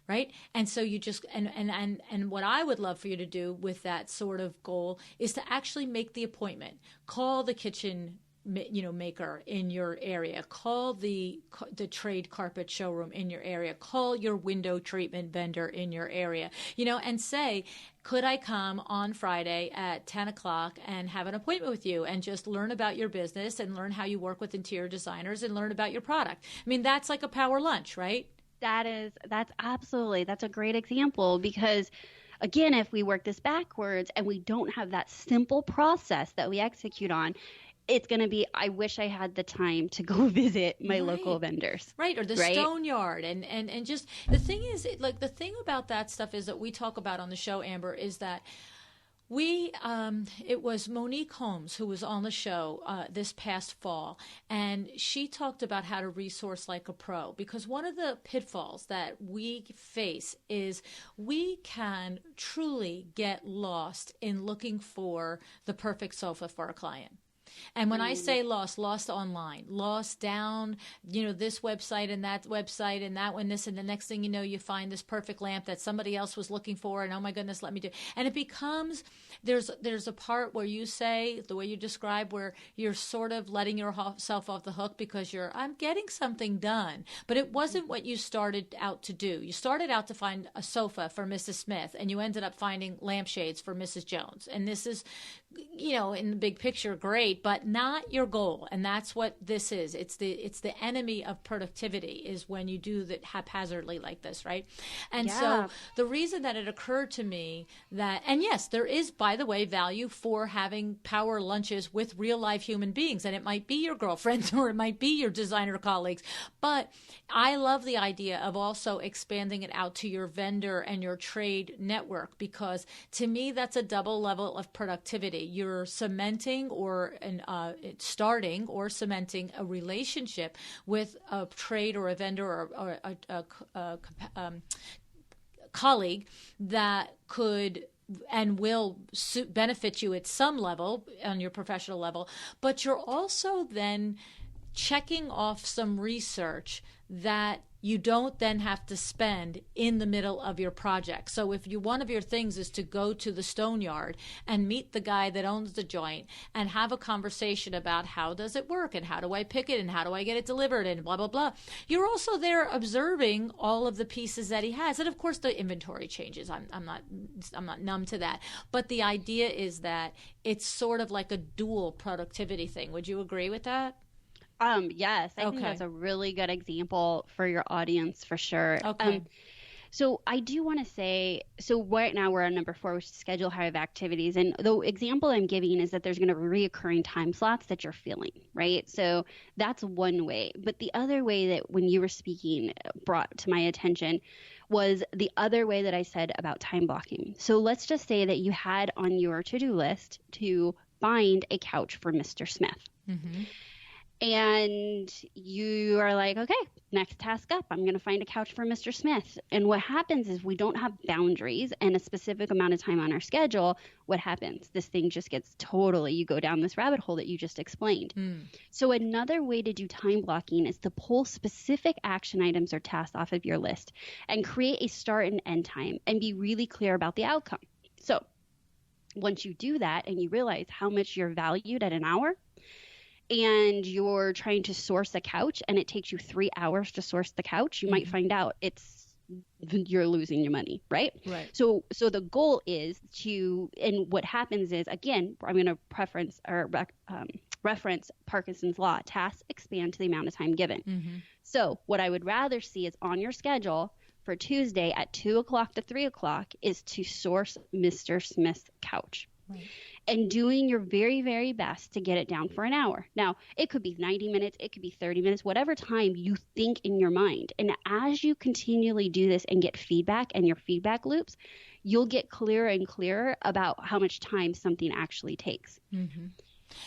Right. And so you just and what I would love for you to do with that sort of goal is to actually make the appointment, call the kitchen maker in your area, call the trade carpet showroom in your area, call your window treatment vendor in your area, and say, could I come on Friday at 10 o'clock and have an appointment with you and just learn about your business and learn how you work with interior designers and learn about your product? I mean, that's like a power lunch, right? That's a great example, because again, if we work this backwards and we don't have that simple process that we execute on, it's going to be, I wish I had the time to go visit my local vendors. Right. Or the stone yard. And just the thing is, the thing about that stuff is that we talk about on the show, Amber, is that It was Monique Holmes who was on the show this past fall, and she talked about how to resource like a pro, because one of the pitfalls that we face is we can truly get lost in looking for the perfect sofa for a client. And when I say lost online, lost down, this website and that one, this, and the next thing you know, you find this perfect lamp that somebody else was looking for, and oh my goodness, let me do. And it becomes, there's a part where you say, the way you describe, where you're sort of letting yourself off the hook because I'm getting something done. But it wasn't what you started out to do. You started out to find a sofa for Mrs. Smith, and you ended up finding lampshades for Mrs. Jones. And this is, in the big picture, great, but not your goal. And that's what this is. It's the enemy of productivity, is when you do that haphazardly like this, right? And so the reason that it occurred to me that, and yes, there is, by the way, value for having power lunches with real life human beings. And it might be your girlfriend or it might be your designer colleagues. But I love the idea of also expanding it out to your vendor and your trade network, because to me, that's a double level of productivity. You're cementing starting or cementing a relationship with a trade or a vendor or a colleague that could and will benefit you at some level on your professional level, but you're also then checking off some research that you don't then have to spend in the middle of your project. So if one of your things is to go to the stone yard and meet the guy that owns the joint and have a conversation about how does it work and how do I pick it and how do I get it delivered and blah, blah, blah, you're also there observing all of the pieces that he has. And of course the inventory changes. I'm not numb to that. But the idea is that it's sort of like a dual productivity thing. Would you agree with that? Yes, I think that's a really good example for your audience for sure. Okay. So I do want to say, so right now we're on number 4, which is schedule hive activities. And the example I'm giving is that there's going to be reoccurring time slots that you're filling, right? So that's one way. But the other way that when you were speaking brought to my attention was the other way that I said about time blocking. So let's just say that you had on your to-do list to find a couch for Mr. Smith. Mm-hmm. And you are like, okay, next task up, I'm going to find a couch for Mr. Smith. And what happens is we don't have boundaries and a specific amount of time on our schedule. What happens? This thing just gets you go down this rabbit hole that you just explained. So another way to do time blocking is to pull specific action items or tasks off of your list and create a start and end time and be really clear about the outcome. So once you do that and you realize how much you're valued at an hour, and you're trying to source a couch and it takes you 3 hours to source the couch, you might find out you're losing your money, right? Right. So the goal is and what happens is, again, I'm going to reference Parkinson's law, tasks expand to the amount of time given. Mm-hmm. So what I would rather see is on your schedule for Tuesday at 2 o'clock to 3 o'clock is to source Mr. Smith's couch. Right. And doing your very, very best to get it down for an hour. Now, it could be 90 minutes, it could be 30 minutes, whatever time you think in your mind. And as you continually do this and get feedback and your feedback loops, you'll get clearer and clearer about how much time something actually takes. Mm-hmm.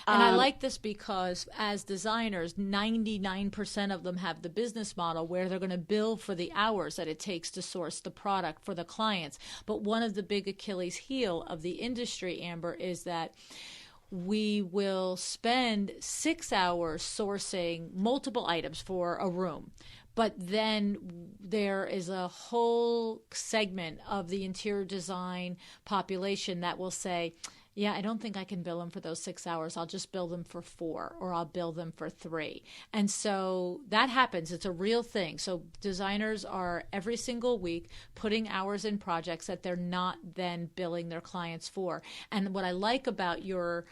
And I like this because as designers, 99% of them have the business model where they're going to bill for the hours that it takes to source the product for the clients. But one of the big Achilles heel of the industry, Amber, is that we will spend 6 hours sourcing multiple items for a room. But then there is a whole segment of the interior design population that will say, yeah, I don't think I can bill them for those 6 hours. I'll just bill them for 4 or I'll bill them for 3. And so that happens. It's a real thing. So designers are every single week putting hours in projects that they're not then billing their clients for. And what I like about your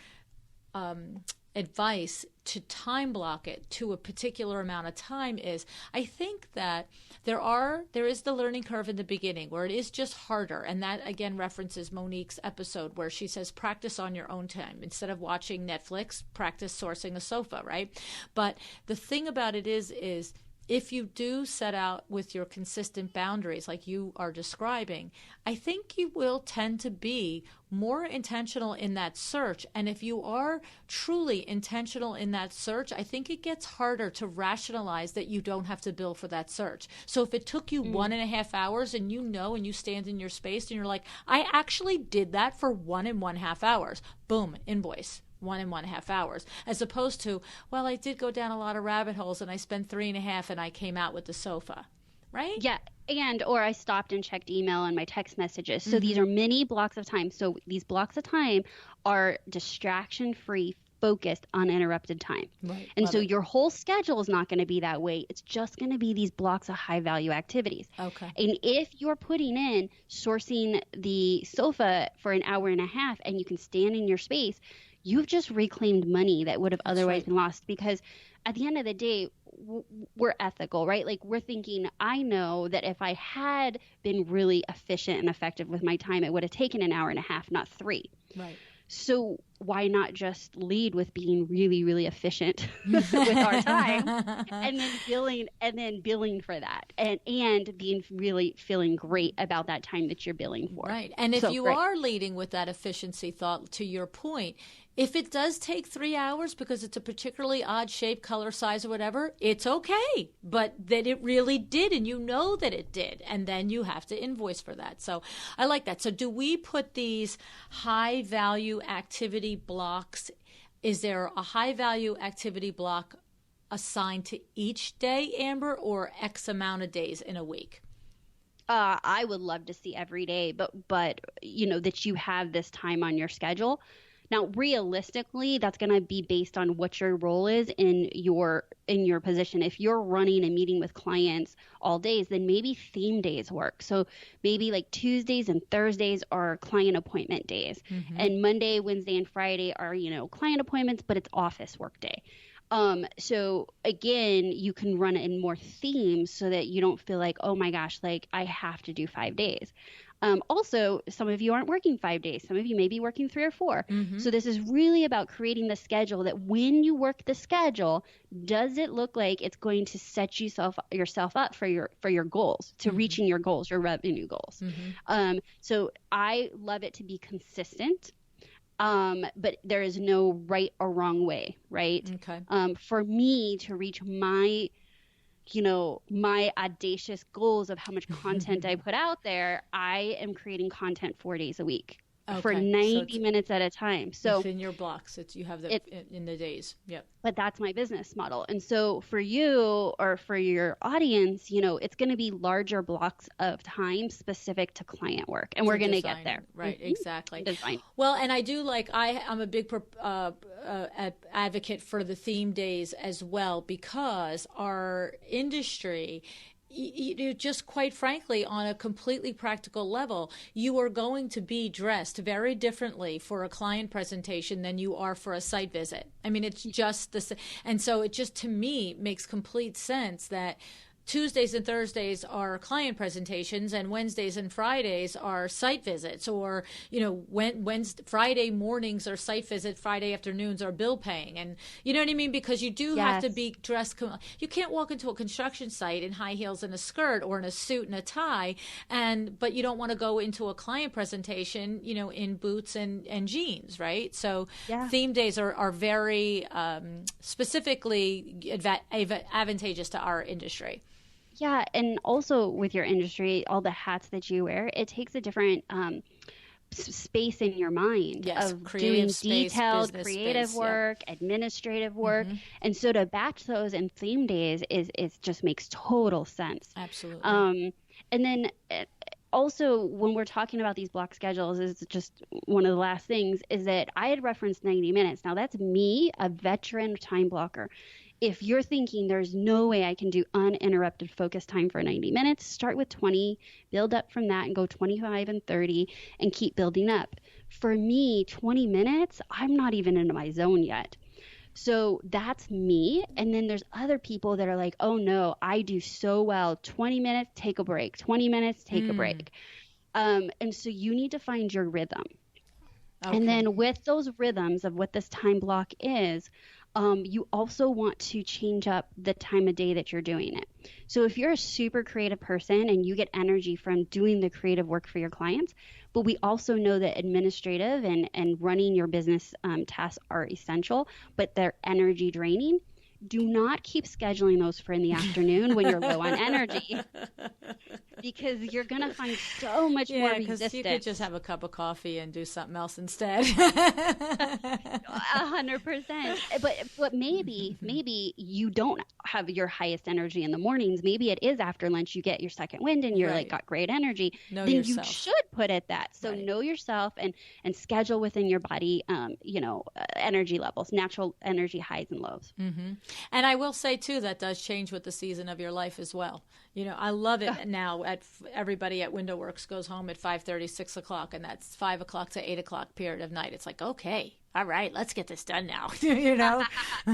advice to time block it to a particular amount of time is, I think that there is the learning curve in the beginning where it is just harder. And that again references Monique's episode where she says, practice on your own time. Instead of watching Netflix, practice sourcing a sofa, right? But the thing about it is if you do set out with your consistent boundaries like you are describing, I think you will tend to be more intentional in that search. And if you are truly intentional in that search, I think it gets harder to rationalize that you don't have to bill for that search. So if it took you 1.5 hours and and you stand in your space and you're like, I actually did that for 1.5 hours, boom, invoice. 1.5 hours, as opposed to, well, I did go down a lot of rabbit holes and I spent 3.5 and I came out with the sofa, right? Yeah. Or I stopped and checked email and my text messages. So these are mini blocks of time. So these blocks of time are distraction free, focused, uninterrupted time. Right. And so your whole schedule is not going to be that way. It's just going to be these blocks of high value activities. Okay. And if you're putting in sourcing the sofa for 1.5 hours and you can stand in your space, you've just reclaimed money that would have otherwise been lost, because at the end of the day, we're ethical, right? Like, we're thinking, I know that if I had been really efficient and effective with my time, it would have taken 1.5 hours, not 3. Right. So why not just lead with being really, really efficient with our time, and then billing for that, and being really feeling great about that time that you're billing for. Right. And if you are leading with that efficiency thought, to your point, if it does take 3 hours because it's a particularly odd shape, color, size, or whatever, it's okay. But that it really did, and you know that it did, and then you have to invoice for that. So I like that. So do we put these high value activity blocks? Is there a high value activity block assigned to each day, Amber, or X amount of days in a week? I would love to see every day, but that you have this time on your schedule. Now, realistically, that's going to be based on what your role is in your position. If you're running a meeting with clients all days, then maybe theme days work. So maybe like Tuesdays and Thursdays are client appointment days, and Monday, Wednesday, and Friday are, client appointments, but it's office work day. So again, you can run it in more themes so that you don't feel like, oh my gosh, like I have to do 5 days. Also, some of you aren't working 5 days. Some of you may be working 3 or 4. So this is really about creating the schedule that when you work the schedule, does it look like it's going to set yourself up for your goals, to reaching your goals, your revenue goals. So I love it to be consistent. But there is no right or wrong way, right? Okay. For me to reach my audacious goals of how much content I put out there, I am creating content 4 days a week for 90 minutes at a time. So within your blocks, you have that in the days. Yep. But that's my business model. And so for you or for your audience, it's going to be larger blocks of time specific to client work. And we're going to get there. Right. Exactly. Design. Well, and I do I'm a big advocate for the theme days as well, because our industry, just quite frankly, on a completely practical level, you are going to be dressed very differently for a client presentation than you are for a site visit. I mean, it's just and so it just, to me, makes complete sense that Tuesdays and Thursdays are client presentations, and Wednesdays and Fridays are site visits, or Friday mornings are site visit, Friday afternoons are bill paying, and you know what I mean, because you do have to be dressed. You can't walk into a construction site in high heels and a skirt, or in a suit and a tie, but you don't want to go into a client presentation, in boots and jeans, right? So theme days are very specifically advantageous to our industry. Yeah, and also with your industry, all the hats that you wear, it takes a different space in your mind of doing detailed creative work, administrative work. And so to batch those in theme days is just makes total sense. Absolutely. And then also, when we're talking about these block schedules, is just one of the last things is that I had referenced 90 minutes. Now, that's me, a veteran time blocker. If you're thinking there's no way I can do uninterrupted focus time for 90 minutes, start with 20, build up from that, and go 25 and 30 and keep building up. For me, 20 minutes, I'm not even into my zone yet. So that's me. And then there's other people that are like, oh no, I do so well. 20 minutes, take a break. 20 minutes, take a break. And so you need to find your rhythm. Okay. And then with those rhythms of what this time block is, you also want to change up the time of day that you're doing it. So if you're a super creative person and you get energy from doing the creative work for your clients, but we also know that administrative and running your business tasks are essential, but they're energy draining, do not keep scheduling those for in the afternoon when you're low on energy, because you're going to find so much more resistance. Because you could just have a cup of coffee and do something else instead. 100%. But maybe you don't have your highest energy in the mornings. Maybe it is after lunch you get your second wind and you're like got great energy. Know then yourself. You should put it that. So know yourself and schedule within your body, energy levels, natural energy highs and lows. Mm-hmm. And I will say too, that does change with the season of your life as well. I love it now. Everybody at Window Works goes home at 5:30, 6 o'clock, and that's 5 o'clock to 8 o'clock period of night. It's like, okay, all right, let's get this done now. Yes,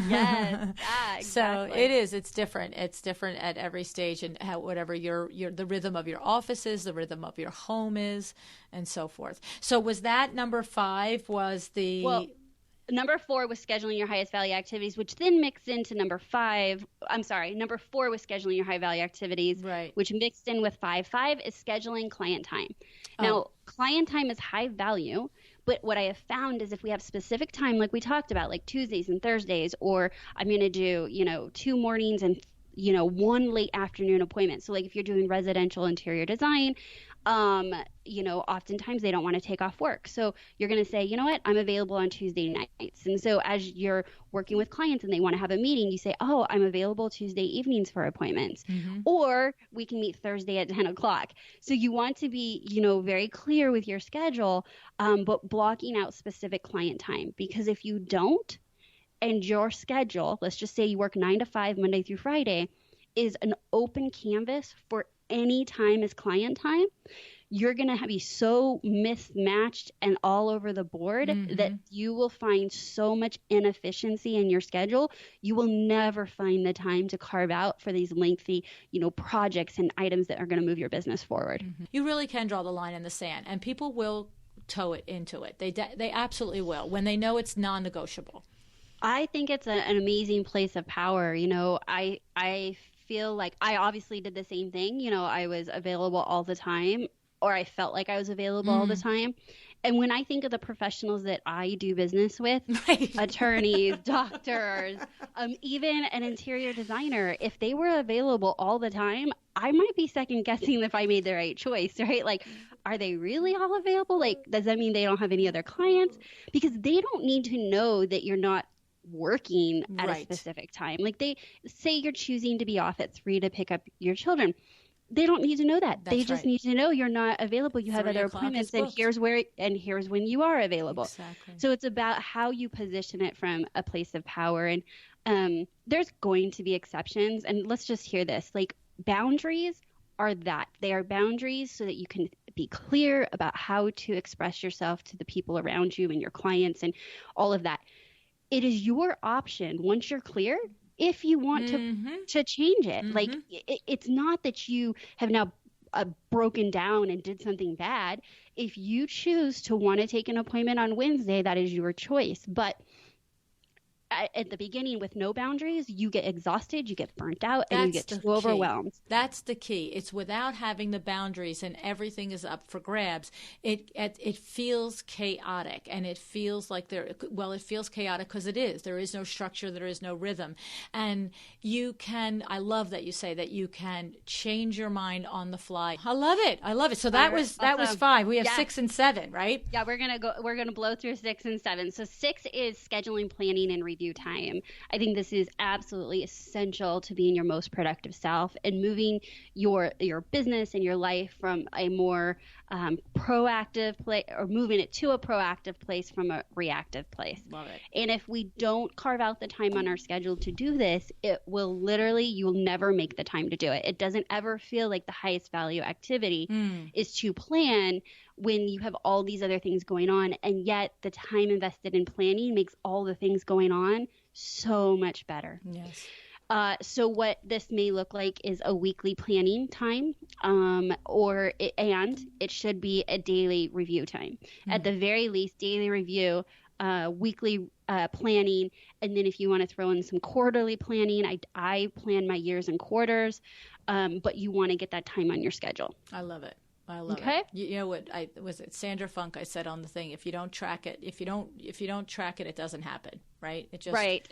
yeah, exactly. So it's different. It's different at every stage, and whatever the rhythm of your office is, the rhythm of your home is, and so forth. So was that number 5? Was the Number 4 was scheduling your highest value activities, which then mixed into number 5. I'm sorry, number 4 was scheduling your high value activities, which mixed in with 5. 5 is scheduling client time. Now, client time is high value, but what I have found is if we have specific time, like we talked about, like Tuesdays and Thursdays, or I'm going to do, 2 mornings and 1 late afternoon appointment. So like if you're doing residential interior design, oftentimes they don't want to take off work. So you're going to say, you know what, I'm available on Tuesday nights. And so as you're working with clients and they want to have a meeting, you say, oh, I'm available Tuesday evenings for appointments, or we can meet Thursday at 10 o'clock. So you want to be, very clear with your schedule, but blocking out specific client time, because if you don't, and your schedule, let's just say you work 9 to 5, Monday through Friday, is an open canvas for any time is client time, you're going to be so mismatched and all over the board that you will find so much inefficiency in your schedule. You will never find the time to carve out for these lengthy, projects and items that are going to move your business forward. You really can draw the line in the sand, and people will toe it into it. They absolutely will when they know it's non-negotiable. I think it's an amazing place of power. I feel like I obviously did the same thing. I was available all the time, or I felt like I was available all the time. And when I think of the professionals that I do business with, attorneys, doctors, even an interior designer, if they were available all the time, I might be second guessing if I made the right choice, right? Like, are they really all available? Like, does that mean they don't have any other clients? Because they don't need to know that you're not working at a specific time. Like, they say you're choosing to be off at 3 to pick up your children. They don't need to know that. They just need to know you're not available. You have other appointments, and here's when you are available. Exactly. So it's about how you position it from a place of power. And there's going to be exceptions. And let's just hear this. Like, boundaries are that. They are boundaries so that you can be clear about how to express yourself to the people around you and your clients and all of that. It is your option once you're clear if you want to change it. Like, it's not that you have now broken down and did something bad. If you choose to want to take an appointment on Wednesday, that is your choice. But at the beginning, with no boundaries, you get exhausted, you get burnt out, and you get too overwhelmed. That's the key. It's without having the boundaries and everything is up for grabs. It feels chaotic, and it feels like it feels chaotic because it is. There is no structure, there is no rhythm. And I love that you say that you can change your mind on the fly. I love it. So that was 5. We have 6 and 7, right? Yeah, we're going to blow through 6 and 7. So 6 is scheduling, planning, and review time. I think this is absolutely essential to being your most productive self and moving your business and your life from a more proactive place, or moving it to a proactive place from a reactive place. Love it. And if we don't carve out the time on our schedule to do this, you'll never make the time to do it. It doesn't ever feel like the highest value activity is to plan when you have all these other things going on, and yet the time invested in planning makes all the things going on so much better. Yes. So what this may look like is a weekly planning time, and it should be a daily review time. At the very least, daily review weekly planning. And then if you want to throw in some quarterly planning, I plan my years and quarters, but you want to get that time on your schedule. I love it. I love it. You know what? Was it Sandra Funk? I said on the thing, if you don't track it, if you don't track it, it doesn't happen, right? It just right.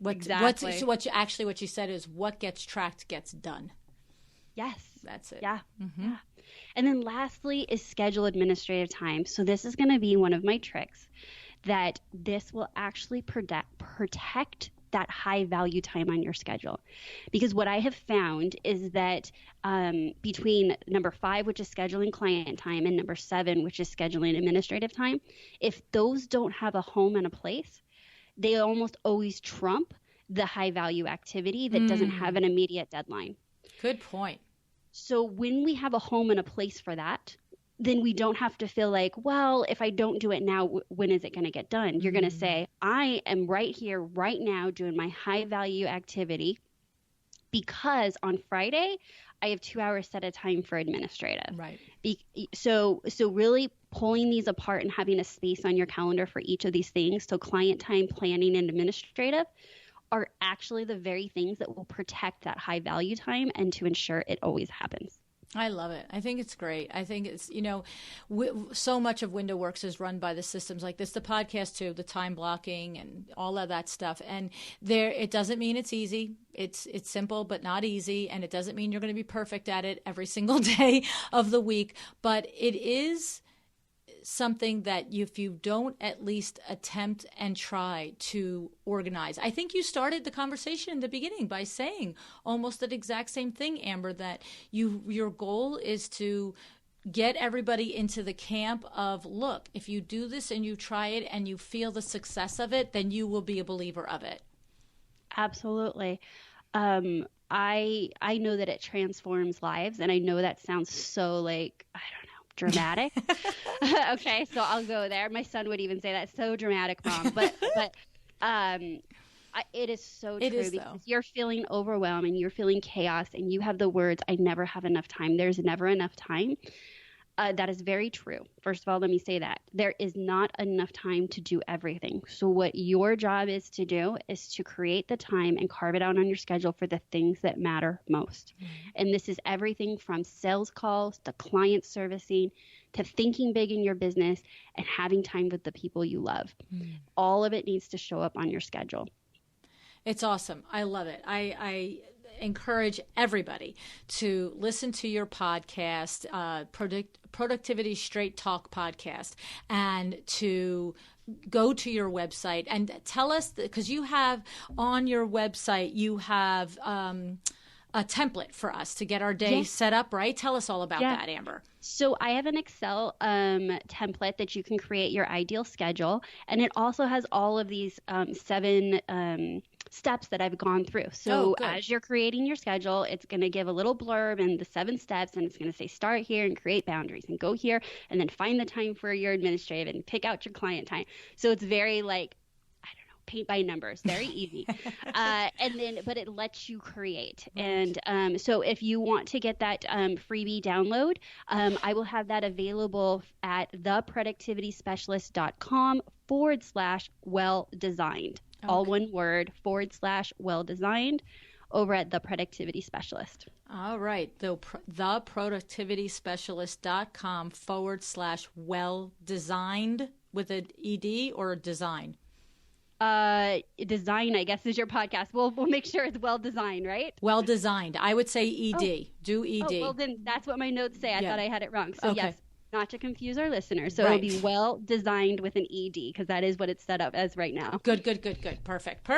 Exactly. What you said is what gets tracked gets done. Yes, that's it. Yeah. Mm-hmm. Yeah. And then lastly is schedule administrative time. So this is going to be one of my tricks that this will actually protect that high value time on your schedule. Because what I have found is that between number 5, which is scheduling client time, and number 7, which is scheduling administrative time, if those don't have a home and a place, they almost always trump the high value activity that doesn't have an immediate deadline. Good point. So when we have a home and a place for that, then we don't have to feel like, well, if I don't do it now, when is it going to get done? You're going to say, I am right here, right now, doing my high value activity because on Friday, I have 2 hours set aside for administrative. Right. So really pulling these apart and having a space on your calendar for each of these things. So client time, planning, and administrative are actually the very things that will protect that high value time and to ensure it always happens. I love it. I think it's great. I think it's, so much of WindowWorks is run by the systems like this, the podcast too, the time blocking and all of that stuff. And it doesn't mean it's easy. It's simple, but not easy. And it doesn't mean you're going to be perfect at it every single day of the week, but it is something that if you don't at least attempt and try to organize. I think you started the conversation in the beginning by saying almost the exact same thing, Amber, that your goal is to get everybody into the camp of, look, if you do this and you try it and you feel the success of it, then you will be a believer of it. Absolutely. I know that it transforms lives, and I know that sounds so dramatic. Okay, so I'll go there. My son would even say that's so dramatic, Mom. But it is so true because you're feeling overwhelmed and you're feeling chaos and you have the words, I never have enough time. There's never enough time. That is very true. First of all, let me say that. There is not enough time to do everything. So what your job is to do is to create the time and carve it out on your schedule for the things that matter most. Mm-hmm. And this is everything from sales calls to client servicing to thinking big in your business and having time with the people you love. Mm-hmm. All of it needs to show up on your schedule. It's awesome. I love it. I encourage everybody to listen to your podcast, Productivity Straight Talk podcast, and to go to your website and tell us, because you have on your website, you have a template for us to get our day set up, right? Tell us all about that, Amber. So I have an Excel template that you can create your ideal schedule, and it also has all of these 7 steps that I've gone through. So as you're creating your schedule, it's going to give a little blurb and the 7 steps, and it's going to say start here and create boundaries and go here and then find the time for your administrative and pick out your client time. So it's very paint by numbers, very easy. But it lets you create. Right. And so if you want to get that freebie download, I will have that available at theproductivityspecialist.com/well-designed. Okay. All one word, /well-designed over at The Productivity Specialist. All right. theproductivityspecialist.com /well-designed with an ED or a design? Design, I guess, is your podcast. We'll make sure it's well designed, right? Well designed. I would say ED. Do ED. Oh, well, then that's what my notes say. I thought I had it wrong. So yes, not to confuse our listeners. So it'll be well designed with an ED because that is what it's set up as right now. Good. Perfect.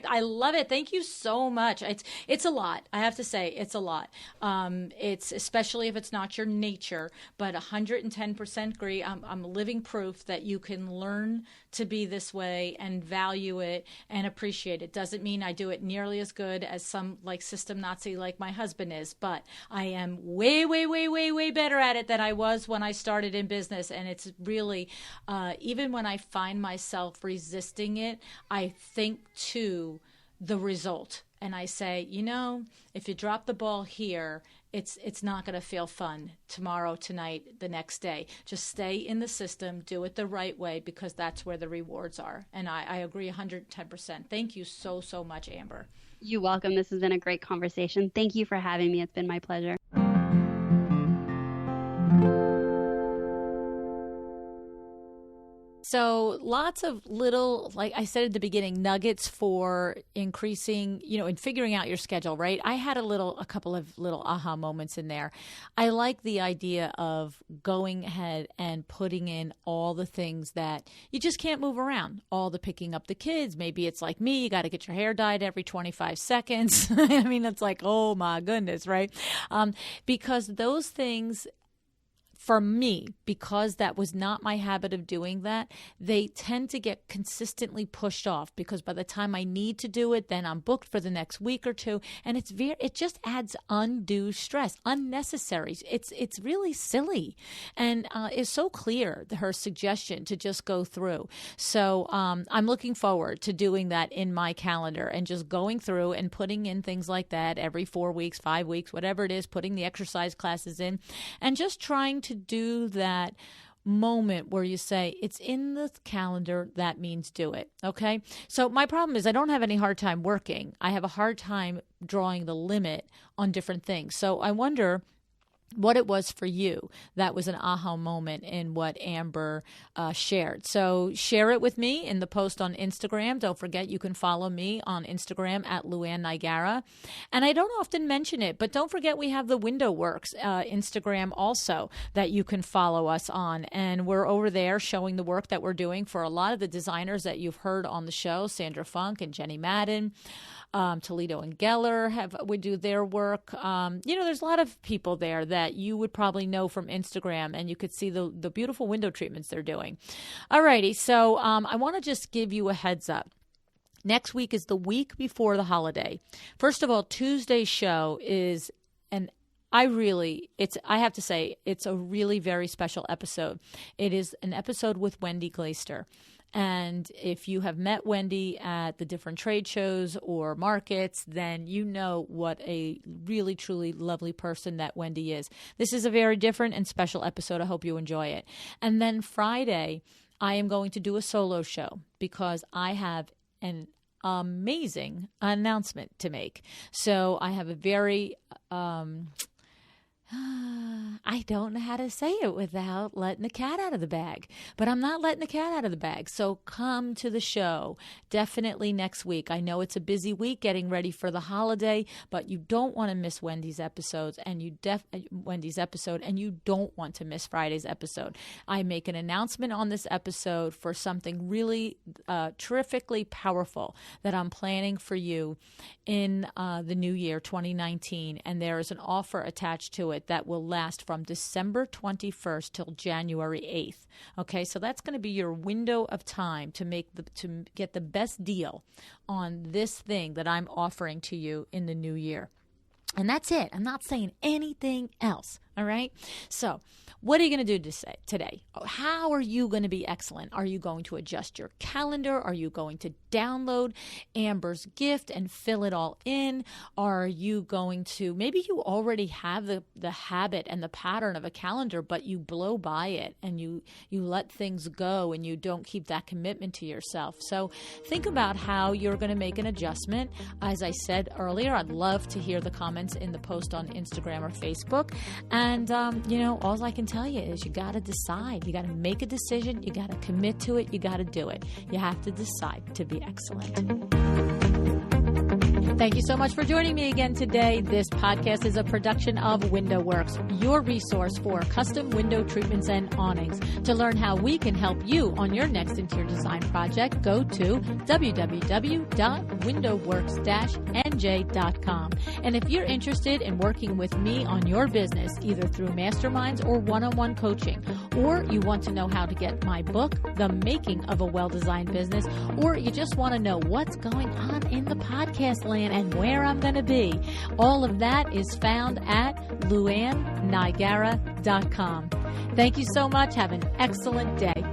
I love it. Thank you so much. It's a lot. I have to say it's a lot. It's especially if it's not your nature, but 110% agree. I'm living proof that you can learn to be this way and value it and appreciate it. Doesn't mean I do it nearly as good as some system Nazi like my husband is, but I am way, way, way, way, way better at it than I was when I started in business. And it's really, even when I find myself resisting it, I think to the result. And I say, if you drop the ball here it's not going to feel fun tomorrow, tonight, the next day. Just stay in the system, do it the right way, because that's where the rewards are. And I agree 110%. Thank you so, so much, Amber. You're welcome. This has been a great conversation. Thank you for having me. It's been my pleasure. So lots of little, like I said at the beginning, nuggets for increasing, and figuring out your schedule, right? I had a couple of little aha moments in there. I like the idea of going ahead and putting in all the things that you just can't move around. All the picking up the kids. Maybe it's like me, you got to get your hair dyed every 25 seconds. I mean, it's like, oh my goodness, right? Because those things, for me, because that was not my habit of doing that, they tend to get consistently pushed off, because by the time I need to do it, then I'm booked for the next week or two. And it just adds undue stress, unnecessary. It's really silly. And it's so clear, her suggestion to just go through. So I'm looking forward to doing that in my calendar and just going through and putting in things like that every 4 weeks, 5 weeks, whatever it is, putting the exercise classes in, and just trying to do that moment where you say, it's in the calendar, that means do it. Okay. So my problem is I don't have any hard time working. I have a hard time drawing the limit on different things. So I wonder what it was for you that was an aha moment in what Amber shared. So share it with me in the post on Instagram. Don't forget, you can follow me on Instagram at Luann Nigara. And I don't often mention it, but don't forget we have the Window Works Instagram also that you can follow us on. And we're over there showing the work that we're doing for a lot of the designers that you've heard on the show, Sandra Funk and Jenny Madden. Toledo and Geller would do their work. There's a lot of people there that you would probably know from Instagram, and you could see the beautiful window treatments they're doing. Alrighty, so I want to just give you a heads up. Next week is the week before the holiday. First of all, Tuesday's show is I have to say, it's a really very special episode. It is an episode with Wendy Glaister. And if you have met Wendy at the different trade shows or markets, then you know what a really, truly lovely person that Wendy is. This is a very different and special episode. I hope you enjoy it. And then Friday, I am going to do a solo show because I have an amazing announcement to make. So I have a very... I don't know how to say it without letting the cat out of the bag, but I'm not letting the cat out of the bag. So come to the show definitely next week. I know it's a busy week getting ready for the holiday, but you don't want to miss Wendy's episodes, and you don't want to miss Friday's episode. I make an announcement on this episode for something really terrifically powerful that I'm planning for you in the new year 2019, and there is an offer attached to it that will last from December 21st till January 8th. Okay, so that's going to be your window of time to get the best deal on this thing that I'm offering to you in the new year. And that's it. I'm not saying anything else. All right. So what are you going to do today? How are you going to be excellent? Are you going to adjust your calendar? Are you going to download Amber's gift and fill it all in? Are you going to, maybe you already have the habit and the pattern of a calendar, but you blow by it and you let things go and you don't keep that commitment to yourself. So think about how you're going to make an adjustment. As I said earlier, I'd love to hear the comments in the post on Instagram or Facebook. And, all I can tell you is you got to decide. You got to make a decision. You got to commit to it. You got to do it. You have to decide to be excellent. Thank you so much for joining me again today. This podcast is a production of WindowWorks, your resource for custom window treatments and awnings. To learn how we can help you on your next interior design project, go to www.windowworks-nj.com. And if you're interested in working with me on your business, either through masterminds or one-on-one coaching, or you want to know how to get my book, The Making of a Well-Designed Business, or you just want to know what's going on in the podcast land and where I'm going to be, all of that is found at luannnigara.com. Thank you so much. Have an excellent day.